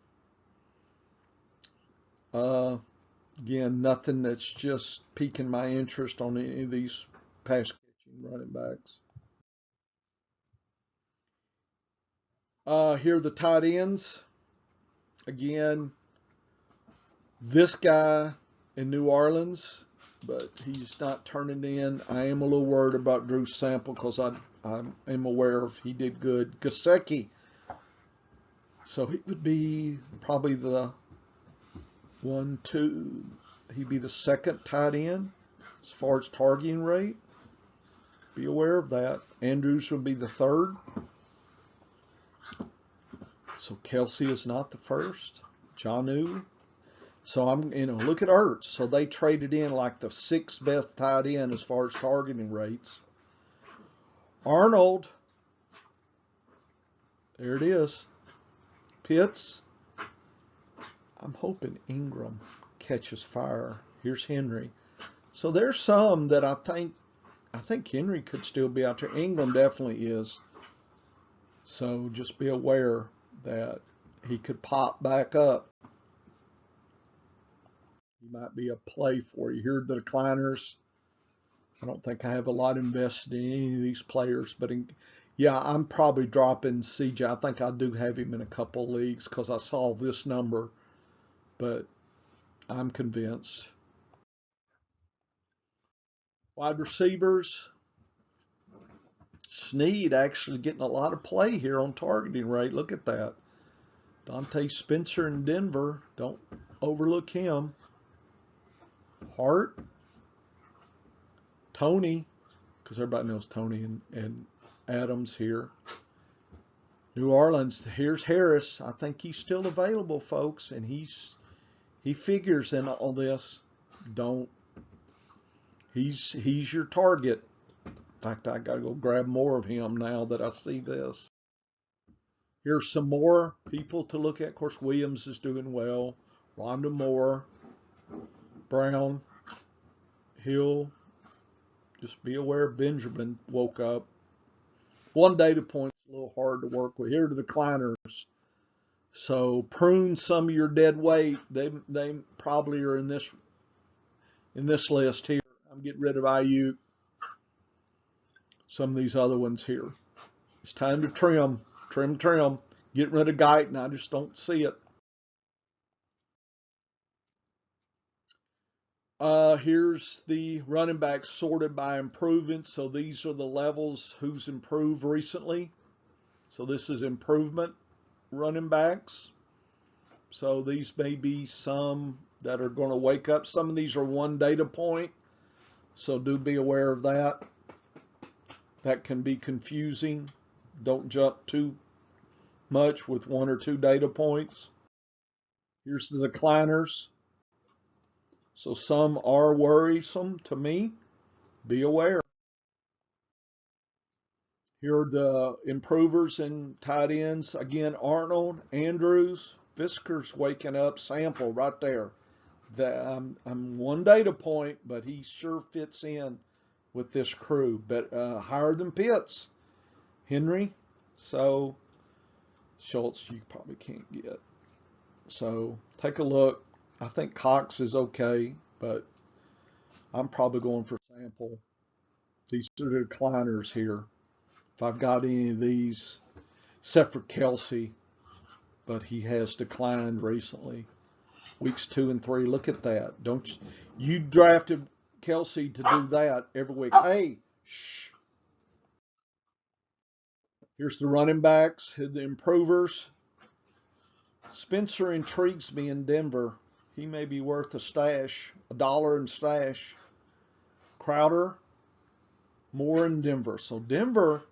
Again, nothing that's just piquing my interest on any of these pass catching running backs. Here are the tight ends. Again, this guy in New Orleans, but he's not turning in. I am a little worried about Drew Sample because I am aware of he did good. Gesicki, so he would be probably the 1, 2. He'd be the second tight end as far as targeting rate. Be aware of that. Andrews would be the third. So Kelsey is not the first. Jonnu. So I'm, look at Ertz. So they traded in like the 6th best tight end as far as targeting rates. Arnold. There it is. Pitts. I'm hoping Ingram catches fire. Here's Henry. So there's some that I think Henry could still be out there. Ingram definitely is. So just be aware that he could pop back up. He might be a play for you. Here are the decliners. I don't think I have a lot invested in any of these players, but yeah, I'm probably dropping CJ. I think I do have him in a couple of leagues because I saw this number, but I'm convinced. Wide receivers. Snead actually getting a lot of play here on targeting rate. Look at that. Dante Spencer in Denver. Don't overlook him. Hart. Tony, because everybody knows Tony and Adams here. New Orleans, here's Harris. I think he's still available, folks, and he's He figures in all this. Don't. He's your target. In fact, I gotta go grab more of him now that I see this. Here's some more people to look at. Of course, Williams is doing well. Rhonda Moore, Brown, Hill. Just be aware Benjamin woke up. One data point's a little hard to work with. Here are the decliners. So prune some of your dead weight. They probably are in this list here. I'm getting rid of IU. Some of these other ones here. It's time to trim. Get rid of Guyton. I just don't see it. Here's the running backs sorted by improvement. So these are the levels who's improved recently. So this is improvement running backs. So these may be some that are going to wake up. Some of these are one data point. So do be aware of that. That can be confusing. Don't jump too much with one or two data points. Here's the decliners. So some are worrisome to me. Be aware. Here are the improvers and tight ends. Again, Arnold, Andrews, Fisker's waking up. Sample right there. I'm one data point, but he sure fits in with this crew. But higher than Pitts. Henry. So Schultz you probably can't get. So take a look. I think Cox is okay, but I'm probably going for Sample. These are the decliners here. If I've got any of these, except for Kelsey, but he has declined recently. Weeks 2 and 3. Look at that. Don't you drafted Kelsey to do that every week? Hey, shh. Here's the running backs, the improvers. Spencer intrigues me in Denver. He may be worth a stash, $1 in stash. Crowder, more in Denver. So Denver,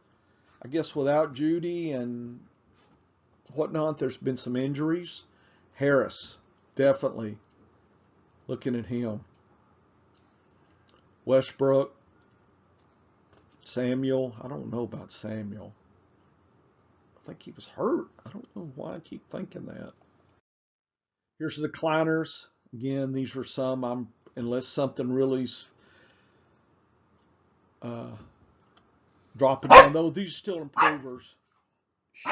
I guess without Judy and whatnot, there's been some injuries. Harris, definitely. Looking at him. Westbrook, Samuel. I don't know about Samuel. I think he was hurt. I don't know why I keep thinking that. Here's the decliners. Again, these are some unless something really dropping down. Though these are still improvers. Shh.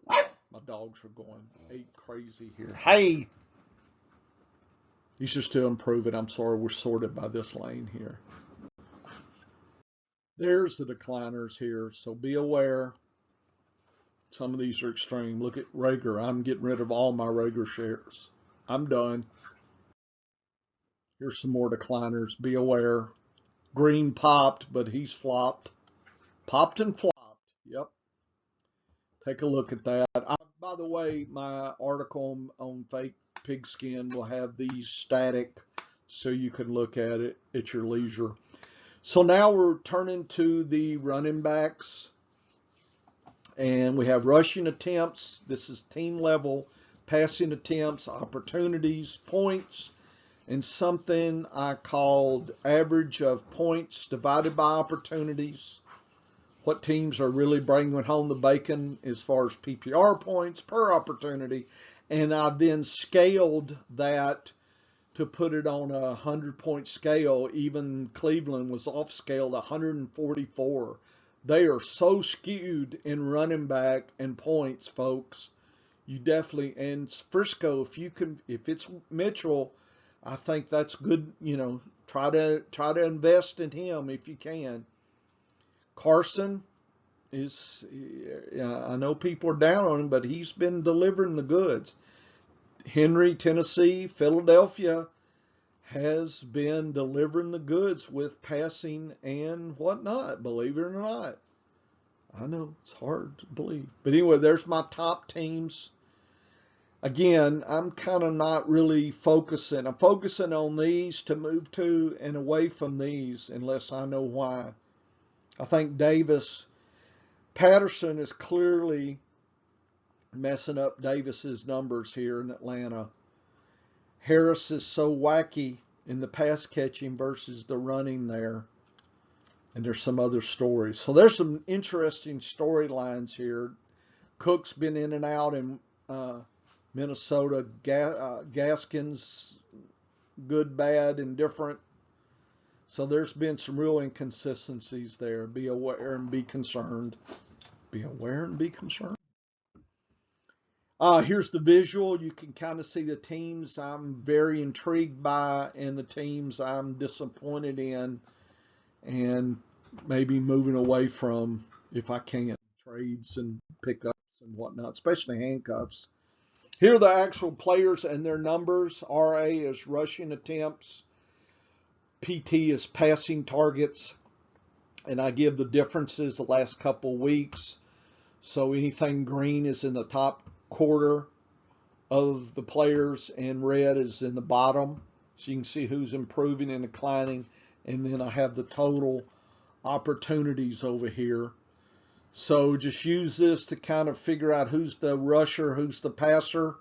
My dogs are going ape crazy here. Hey! These are still improving. I'm sorry, we're sorted by this lane here. There's the decliners here, so be aware. Some of these are extreme. Look at Rager. I'm getting rid of all my Rager shares. I'm done. Here's some more decliners. Be aware. Green popped, but he's flopped. Popped and flopped. Yep. Take a look at that. By the way, my article on fake pigskin will have these static so you can look at it at your leisure. So now we're turning to the running backs. And we have rushing attempts. This is team level. Passing attempts, opportunities, points, and something I called average of points divided by opportunities. What teams are really bringing home the bacon as far as PPR points per opportunity. And I then scaled that to put it on a 100-point scale. Even Cleveland was off scale to 144. They are so skewed in running back and points, folks. You definitely, and Frisco, if it's Mitchell, I think that's good. Try to invest in him if you can. Carson is, I know people are down on him, but he's been delivering the goods. Henry, Tennessee, Philadelphia has been delivering the goods with passing and whatnot, believe it or not. I know it's hard to believe. But anyway, there's my top teams. Again, I'm kind of not really focusing. I'm focusing on these to move to and away from these unless I know why. I think Patterson is clearly messing up Davis's numbers here in Atlanta. Harris is so wacky in the pass catching versus the running there. And there's some other stories. So there's some interesting storylines here. Cook's been in and out in Minnesota. Gaskins, good, bad, and different. So there's been some real inconsistencies there. Be aware and be concerned. Be aware and be concerned. Here's the visual. You can kind of see the teams I'm very intrigued by and the teams I'm disappointed in, and maybe moving away from if I can. Trades and pickups and whatnot, especially handcuffs. Here are the actual players and their numbers. RA is rushing attempts. PT is passing targets. And I give the differences the last couple weeks. So anything green is in the top quarter of the players and red is in the bottom. So you can see who's improving and declining. And then I have the total opportunities over here. So just use this to kind of figure out who's the rusher, who's the passer.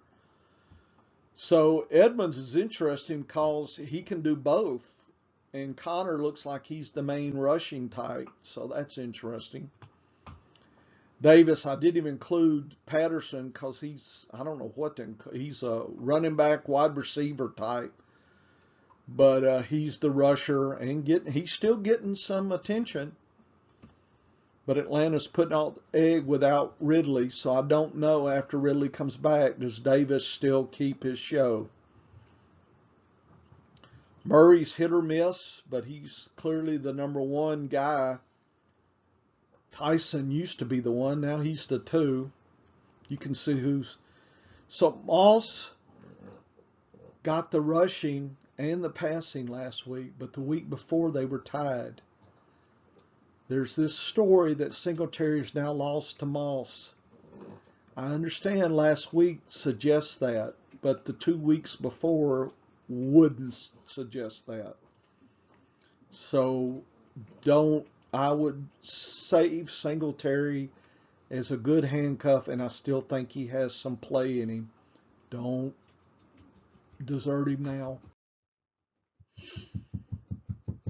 So Edmonds is interesting because he can do both. And Connor looks like he's the main rushing type. So that's interesting. Davis, I didn't even include Patterson because I don't know what to include. He's a running back, wide receiver type. But he's the rusher and he's still getting some attention. But Atlanta's putting out the egg without Ridley, so I don't know after Ridley comes back, does Davis still keep his show? Murray's hit or miss, but he's clearly the number one guy. Tyson used to be the one, now he's the two. You can see who's. So Moss got the rushing and the passing last week, but the week before they were tied. There's this story that Singletary's now lost to Moss. I understand last week suggests that, but the 2 weeks before wouldn't suggest that. So I would save Singletary as a good handcuff, and I still think he has some play in him. Don't desert him now.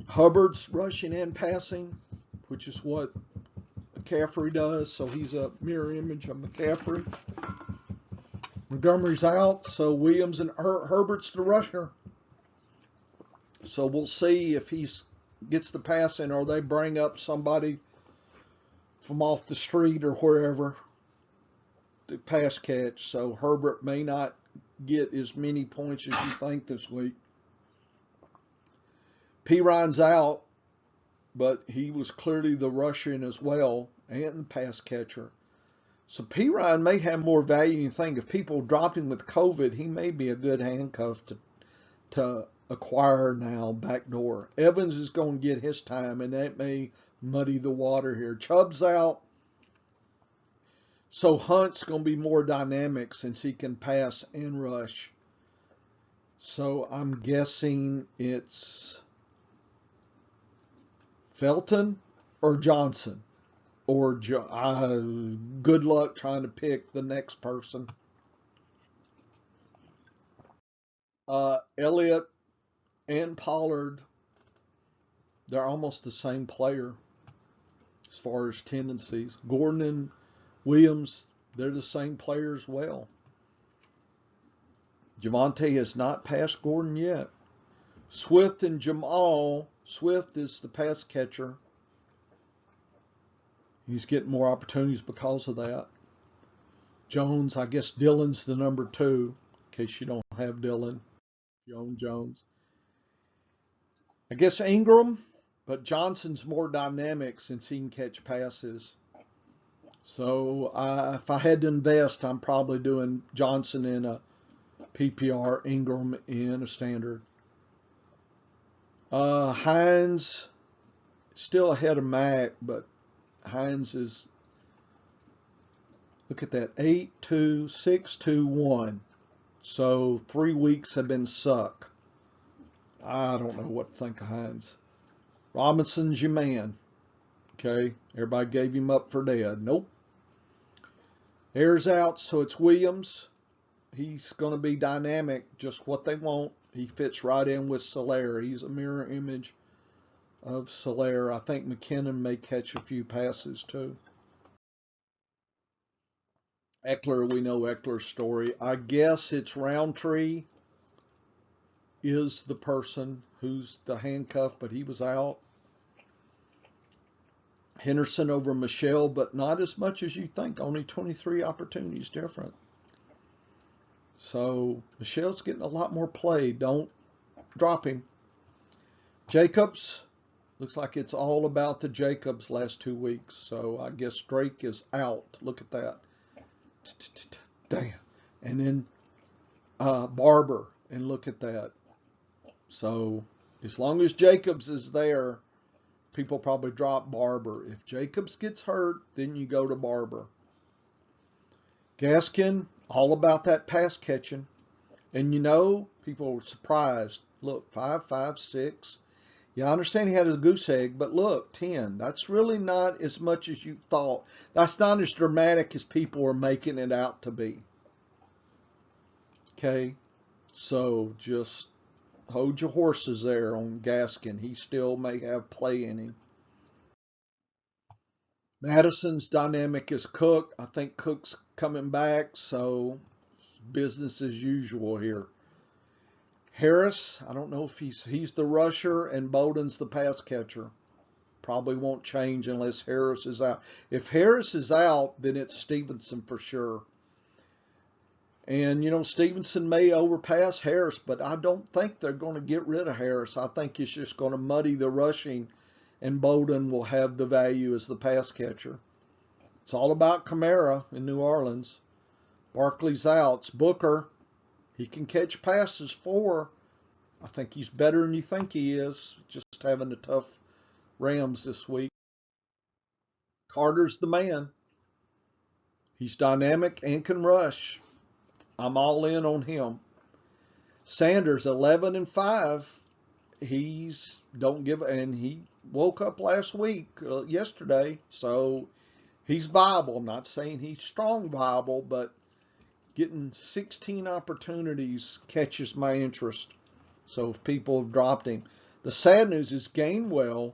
Hubbard's rushing and passing, which is what McCaffrey does, so he's a mirror image of McCaffrey. Montgomery's out, so Williams and Herbert's the rusher. So we'll see if he gets the passing or they bring up somebody from off the street or wherever to pass catch. So Herbert may not get as many points as you think this week. Ryan's out, but he was clearly the rusher as well and the pass catcher. So Ryan may have more value than you think. If people drop him with COVID, he may be a good handcuff to acquire now backdoor. Evans is going to get his time, and that may muddy the water here. Chubb's out. So Hunt's going to be more dynamic since he can pass and rush. So I'm guessing it's Felton or Johnson. Or good luck trying to pick the next person. Elliott and Pollard, they're almost the same player as far as tendencies. Gordon and Williams, they're the same player as well. Javonte has not passed Gordon yet. Swift and Jamal. Swift is the pass catcher. He's getting more opportunities because of that. Jones, I guess Dillon's the number 2, in case you don't have Dillon. You own Jones. I guess Ingram, but Johnson's more dynamic since he can catch passes. So if I had to invest, I'm probably doing Johnson in a PPR, Ingram in a standard. Hines, still ahead of Mack, but Hines is, look at that, 8-2, 6-2, 1. So 3 weeks have been suck. I don't know what to think of Hines. Robinson's your man. Okay, everybody gave him up for dead. Nope. Ayers out, so it's Williams He's going to be dynamic, just what they want. He fits right in with Soler. He's a mirror image of Soler. I think McKinnon may catch a few passes too. Eckler, we know Eckler's story. I guess it's Roundtree is the person who's the handcuff, but he was out. Henderson over Michelle, but not as much as you think. Only 23 opportunities different. So Michelle's getting a lot more play. Don't drop him. Jacobs, looks like it's all about the Jacobs last 2 weeks. So I guess Drake is out. Look at that. Damn. And then Barber, and look at that. So as long as Jacobs is there, people probably drop Barber. If Jacobs gets hurt, then you go to Barber. Gaskin, all about that pass catching. And you know, people were surprised. Look, 5, 5, 6. Yeah, I understand he had a goose egg, but look, 10. That's really not as much as you thought. That's not as dramatic as people are making it out to be. Okay? So just hold your horses there on Gaskin. He still may have play in him. Madison's dynamic is Cook. I think Cook's coming back, so business as usual here. Harris, I don't know if he's the rusher and Bowden's the pass catcher. Probably won't change unless Harris is out. If Harris is out, then it's Stevenson for sure. And, you know, Stevenson may overpass Harris, but I don't think they're going to get rid of Harris. I think it's just going to muddy the rushing, and Bowden will have the value as the pass catcher. It's all about Kamara in New Orleans. Barkley's out. Booker, he can catch passes 4. I think he's better than you think he is. Just having a tough Rams this week. Carter's the man. He's dynamic and can rush. I'm all in on him. Sanders, 11 and 5. He's and he woke up last week, yesterday, so he's viable. I'm not saying he's strong viable, but getting 16 opportunities catches my interest. So if people have dropped him. The sad news is Gainwell,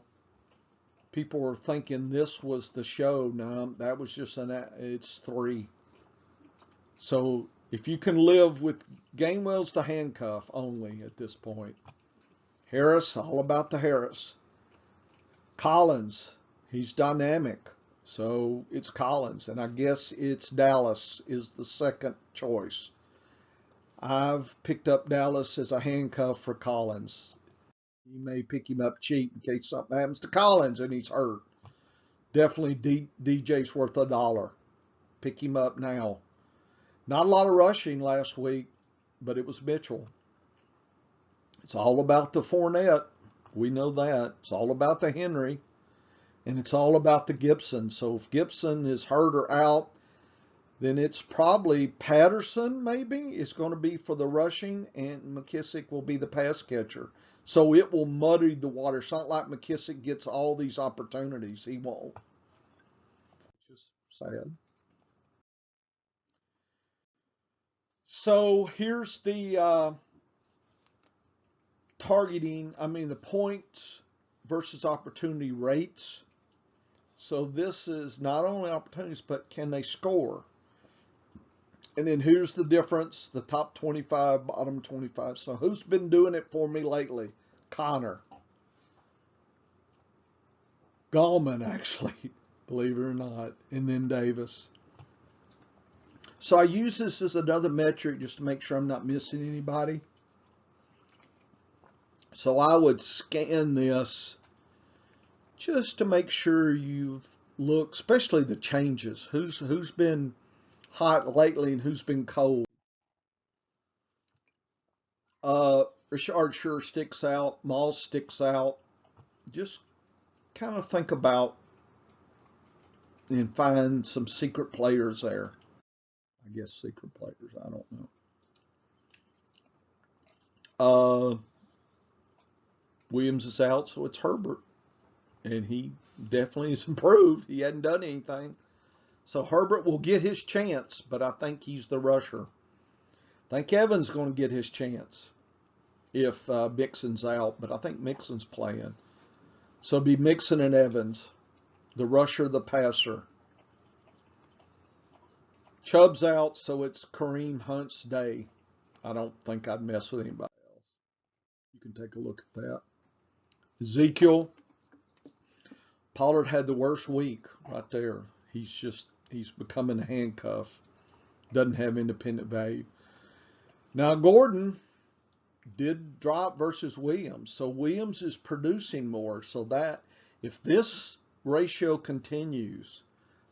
people were thinking this was the show. No, that was just it's 3. So if you can live with Gainwell's the handcuff only at this point. Harris, all about the Harris. Collins, he's dynamic. So it's Collins, and I guess it's Dallas is the second choice. I've picked up Dallas as a handcuff for Collins. You may pick him up cheap in case something happens to Collins and he's hurt. Definitely DJ's worth $1. Pick him up now. Not a lot of rushing last week, but it was Mitchell. It's all about the Fournette. We know that. It's all about the Henry. And it's all about the Gibson. So if Gibson is hurt or out, then it's probably Patterson maybe is going to be for the rushing, and McKissick will be the pass catcher. So it will muddy the water. It's not like McKissick gets all these opportunities. He won't. It's just sad. So here's the the points versus opportunity rates. So this is not only opportunities, but can they score? And then here's the difference, the top 25, bottom 25. So who's been doing it for me lately? Connor. Gallman, actually, believe it or not. And then Davis. So I use this as another metric just to make sure I'm not missing anybody. So I would scan this just to make sure you've looked, especially the changes. Who's been hot lately and who's been cold. Richard sure sticks out. Moss sticks out. Just kind of think about and find some secret players there. I guess secret players. I don't know. Williams is out, so it's Herbert. And he definitely has improved. He hadn't done anything. So Herbert will get his chance, but I think he's the rusher. think Evans going to get his chance if Mixon's out, but I think Mixon's playing. So it'll be Mixon and Evans, the rusher, the passer. Chubb's out, so it's Kareem Hunt's day. I don't think I'd mess with anybody else. You can take a look at that. Ezekiel, Pollard had the worst week right there. He's becoming a handcuff. Doesn't have independent value. Now Gordon did drop versus Williams. So Williams is producing more. So that if this ratio continues,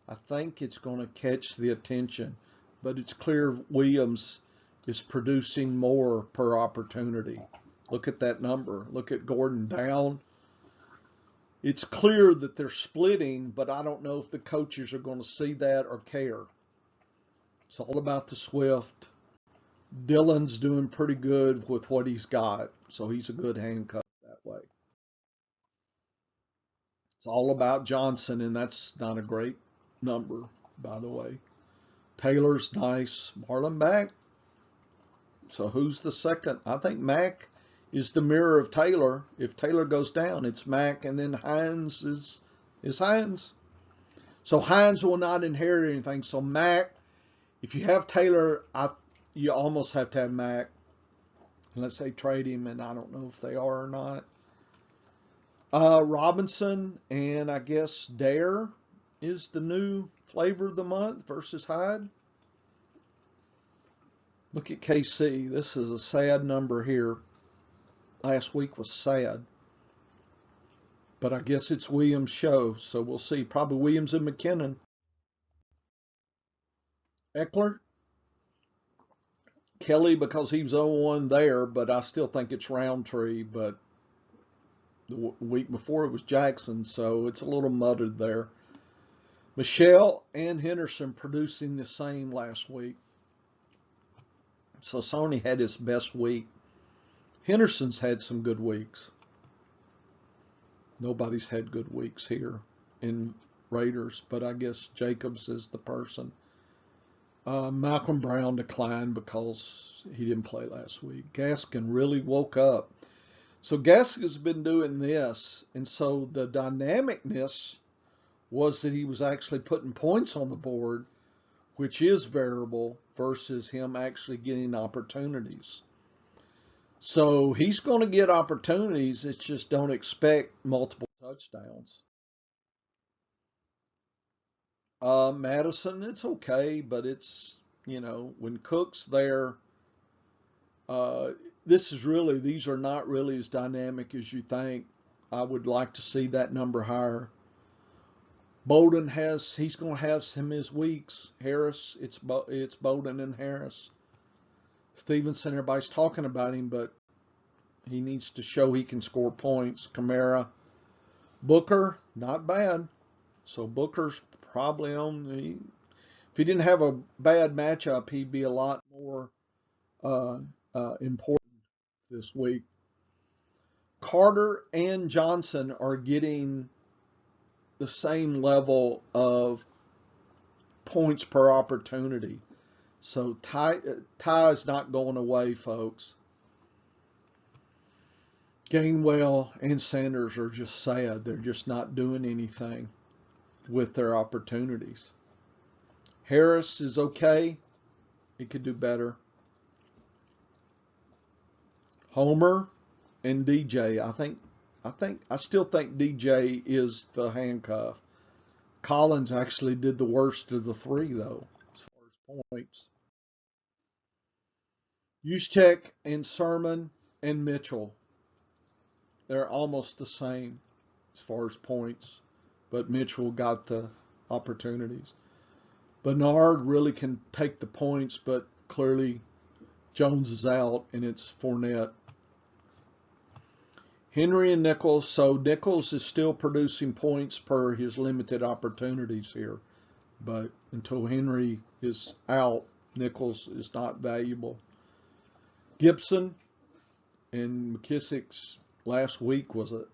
I think it's going to catch the attention. But it's clear Williams is producing more per opportunity. Look at that number. Look at Gordon down. It's clear that they're splitting, but I don't know if the coaches are going to see that or care. It's all about the Swift. Dillon's doing pretty good with what he's got, so he's a good handcuff that way. It's all about Johnson, and that's not a great number, by the way. Taylor's nice. Marlon back. So who's the second? I think Mack is the mirror of Taylor. If Taylor goes down, it's Mack, and then Hines is Hines. So Hines will not inherit anything. So Mack, if you have Taylor, you almost have to have Mack. Unless they trade him, and I don't know if they are or not. Robinson and I guess Dare is the new flavor of the month versus Hyde. Look at KC. This is a sad number here. Last week was sad. But I guess it's Williams' show, so we'll see. Probably Williams and McKinnon. Eckler. Kelly because he was the only one there, but I still think it's Roundtree. But the week before it was Jackson, so it's a little muddled there. Michelle and Henderson producing the same last week. So Sony had his best week. Henderson's had some good weeks. Nobody's had good weeks here in Raiders, but I guess Jacobs is the person. Malcolm Brown declined because he didn't play last week. Gaskin really woke up. So Gaskin's been doing this, and so the dynamicness was that he was actually putting points on the board, which is variable, versus him actually getting opportunities. So he's going to get opportunities. It's just don't expect multiple touchdowns. Madison, it's okay, but it's, when Cook's there, these are not really as dynamic as you think. I would like to see that number higher. Bolden he's going to have his weeks. Harris, it's Bolden and Harris. Stevenson, everybody's talking about him, but he needs to show he can score points. Kamara, Booker, not bad. So Booker's probably if he didn't have a bad matchup, he'd be a lot more important this week. Carter and Johnson are getting the same level of points per opportunity. So Ty is not going away, folks. Gainwell and Sanders are just sad. They're just not doing anything with their opportunities. Harris is okay. He could do better. Homer and DJ. I still think DJ is the handcuff. Collins actually did the worst of the three, though, as far as points. Juszczyk and Sermon and Mitchell. They're almost the same as far as points, but Mitchell got the opportunities. Bernard really can take the points, but clearly Jones is out, and it's Fournette. Henry and Nichols. So Nichols is still producing points per his limited opportunities here. But until Henry is out, Nichols is not valuable. Gibson and McKissick's last week was a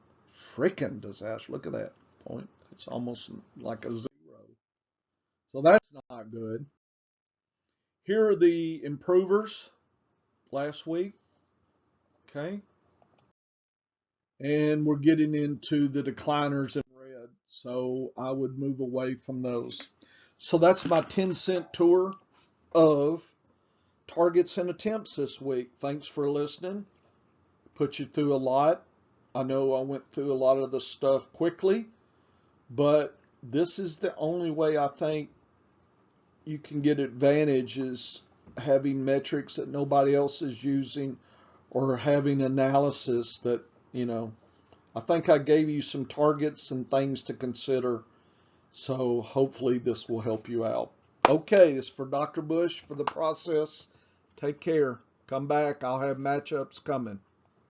freaking disaster. Look at that point. It's almost like a 0. So that's not good. Here are the improvers. last week. Okay. And we're getting into the decliners in red. So I would move away from those. So that's my 10-cent tour of targets and attempts this week. Thanks for listening. Put you through a lot. I know I went through a lot of the stuff quickly, but this is the only way I think you can get advantage is having metrics that nobody else is using or having analysis that, I think I gave you some targets and things to consider. So hopefully this will help you out. Okay, it's for Dr. Bush for the process. Take care. Come back. I'll have matchups coming.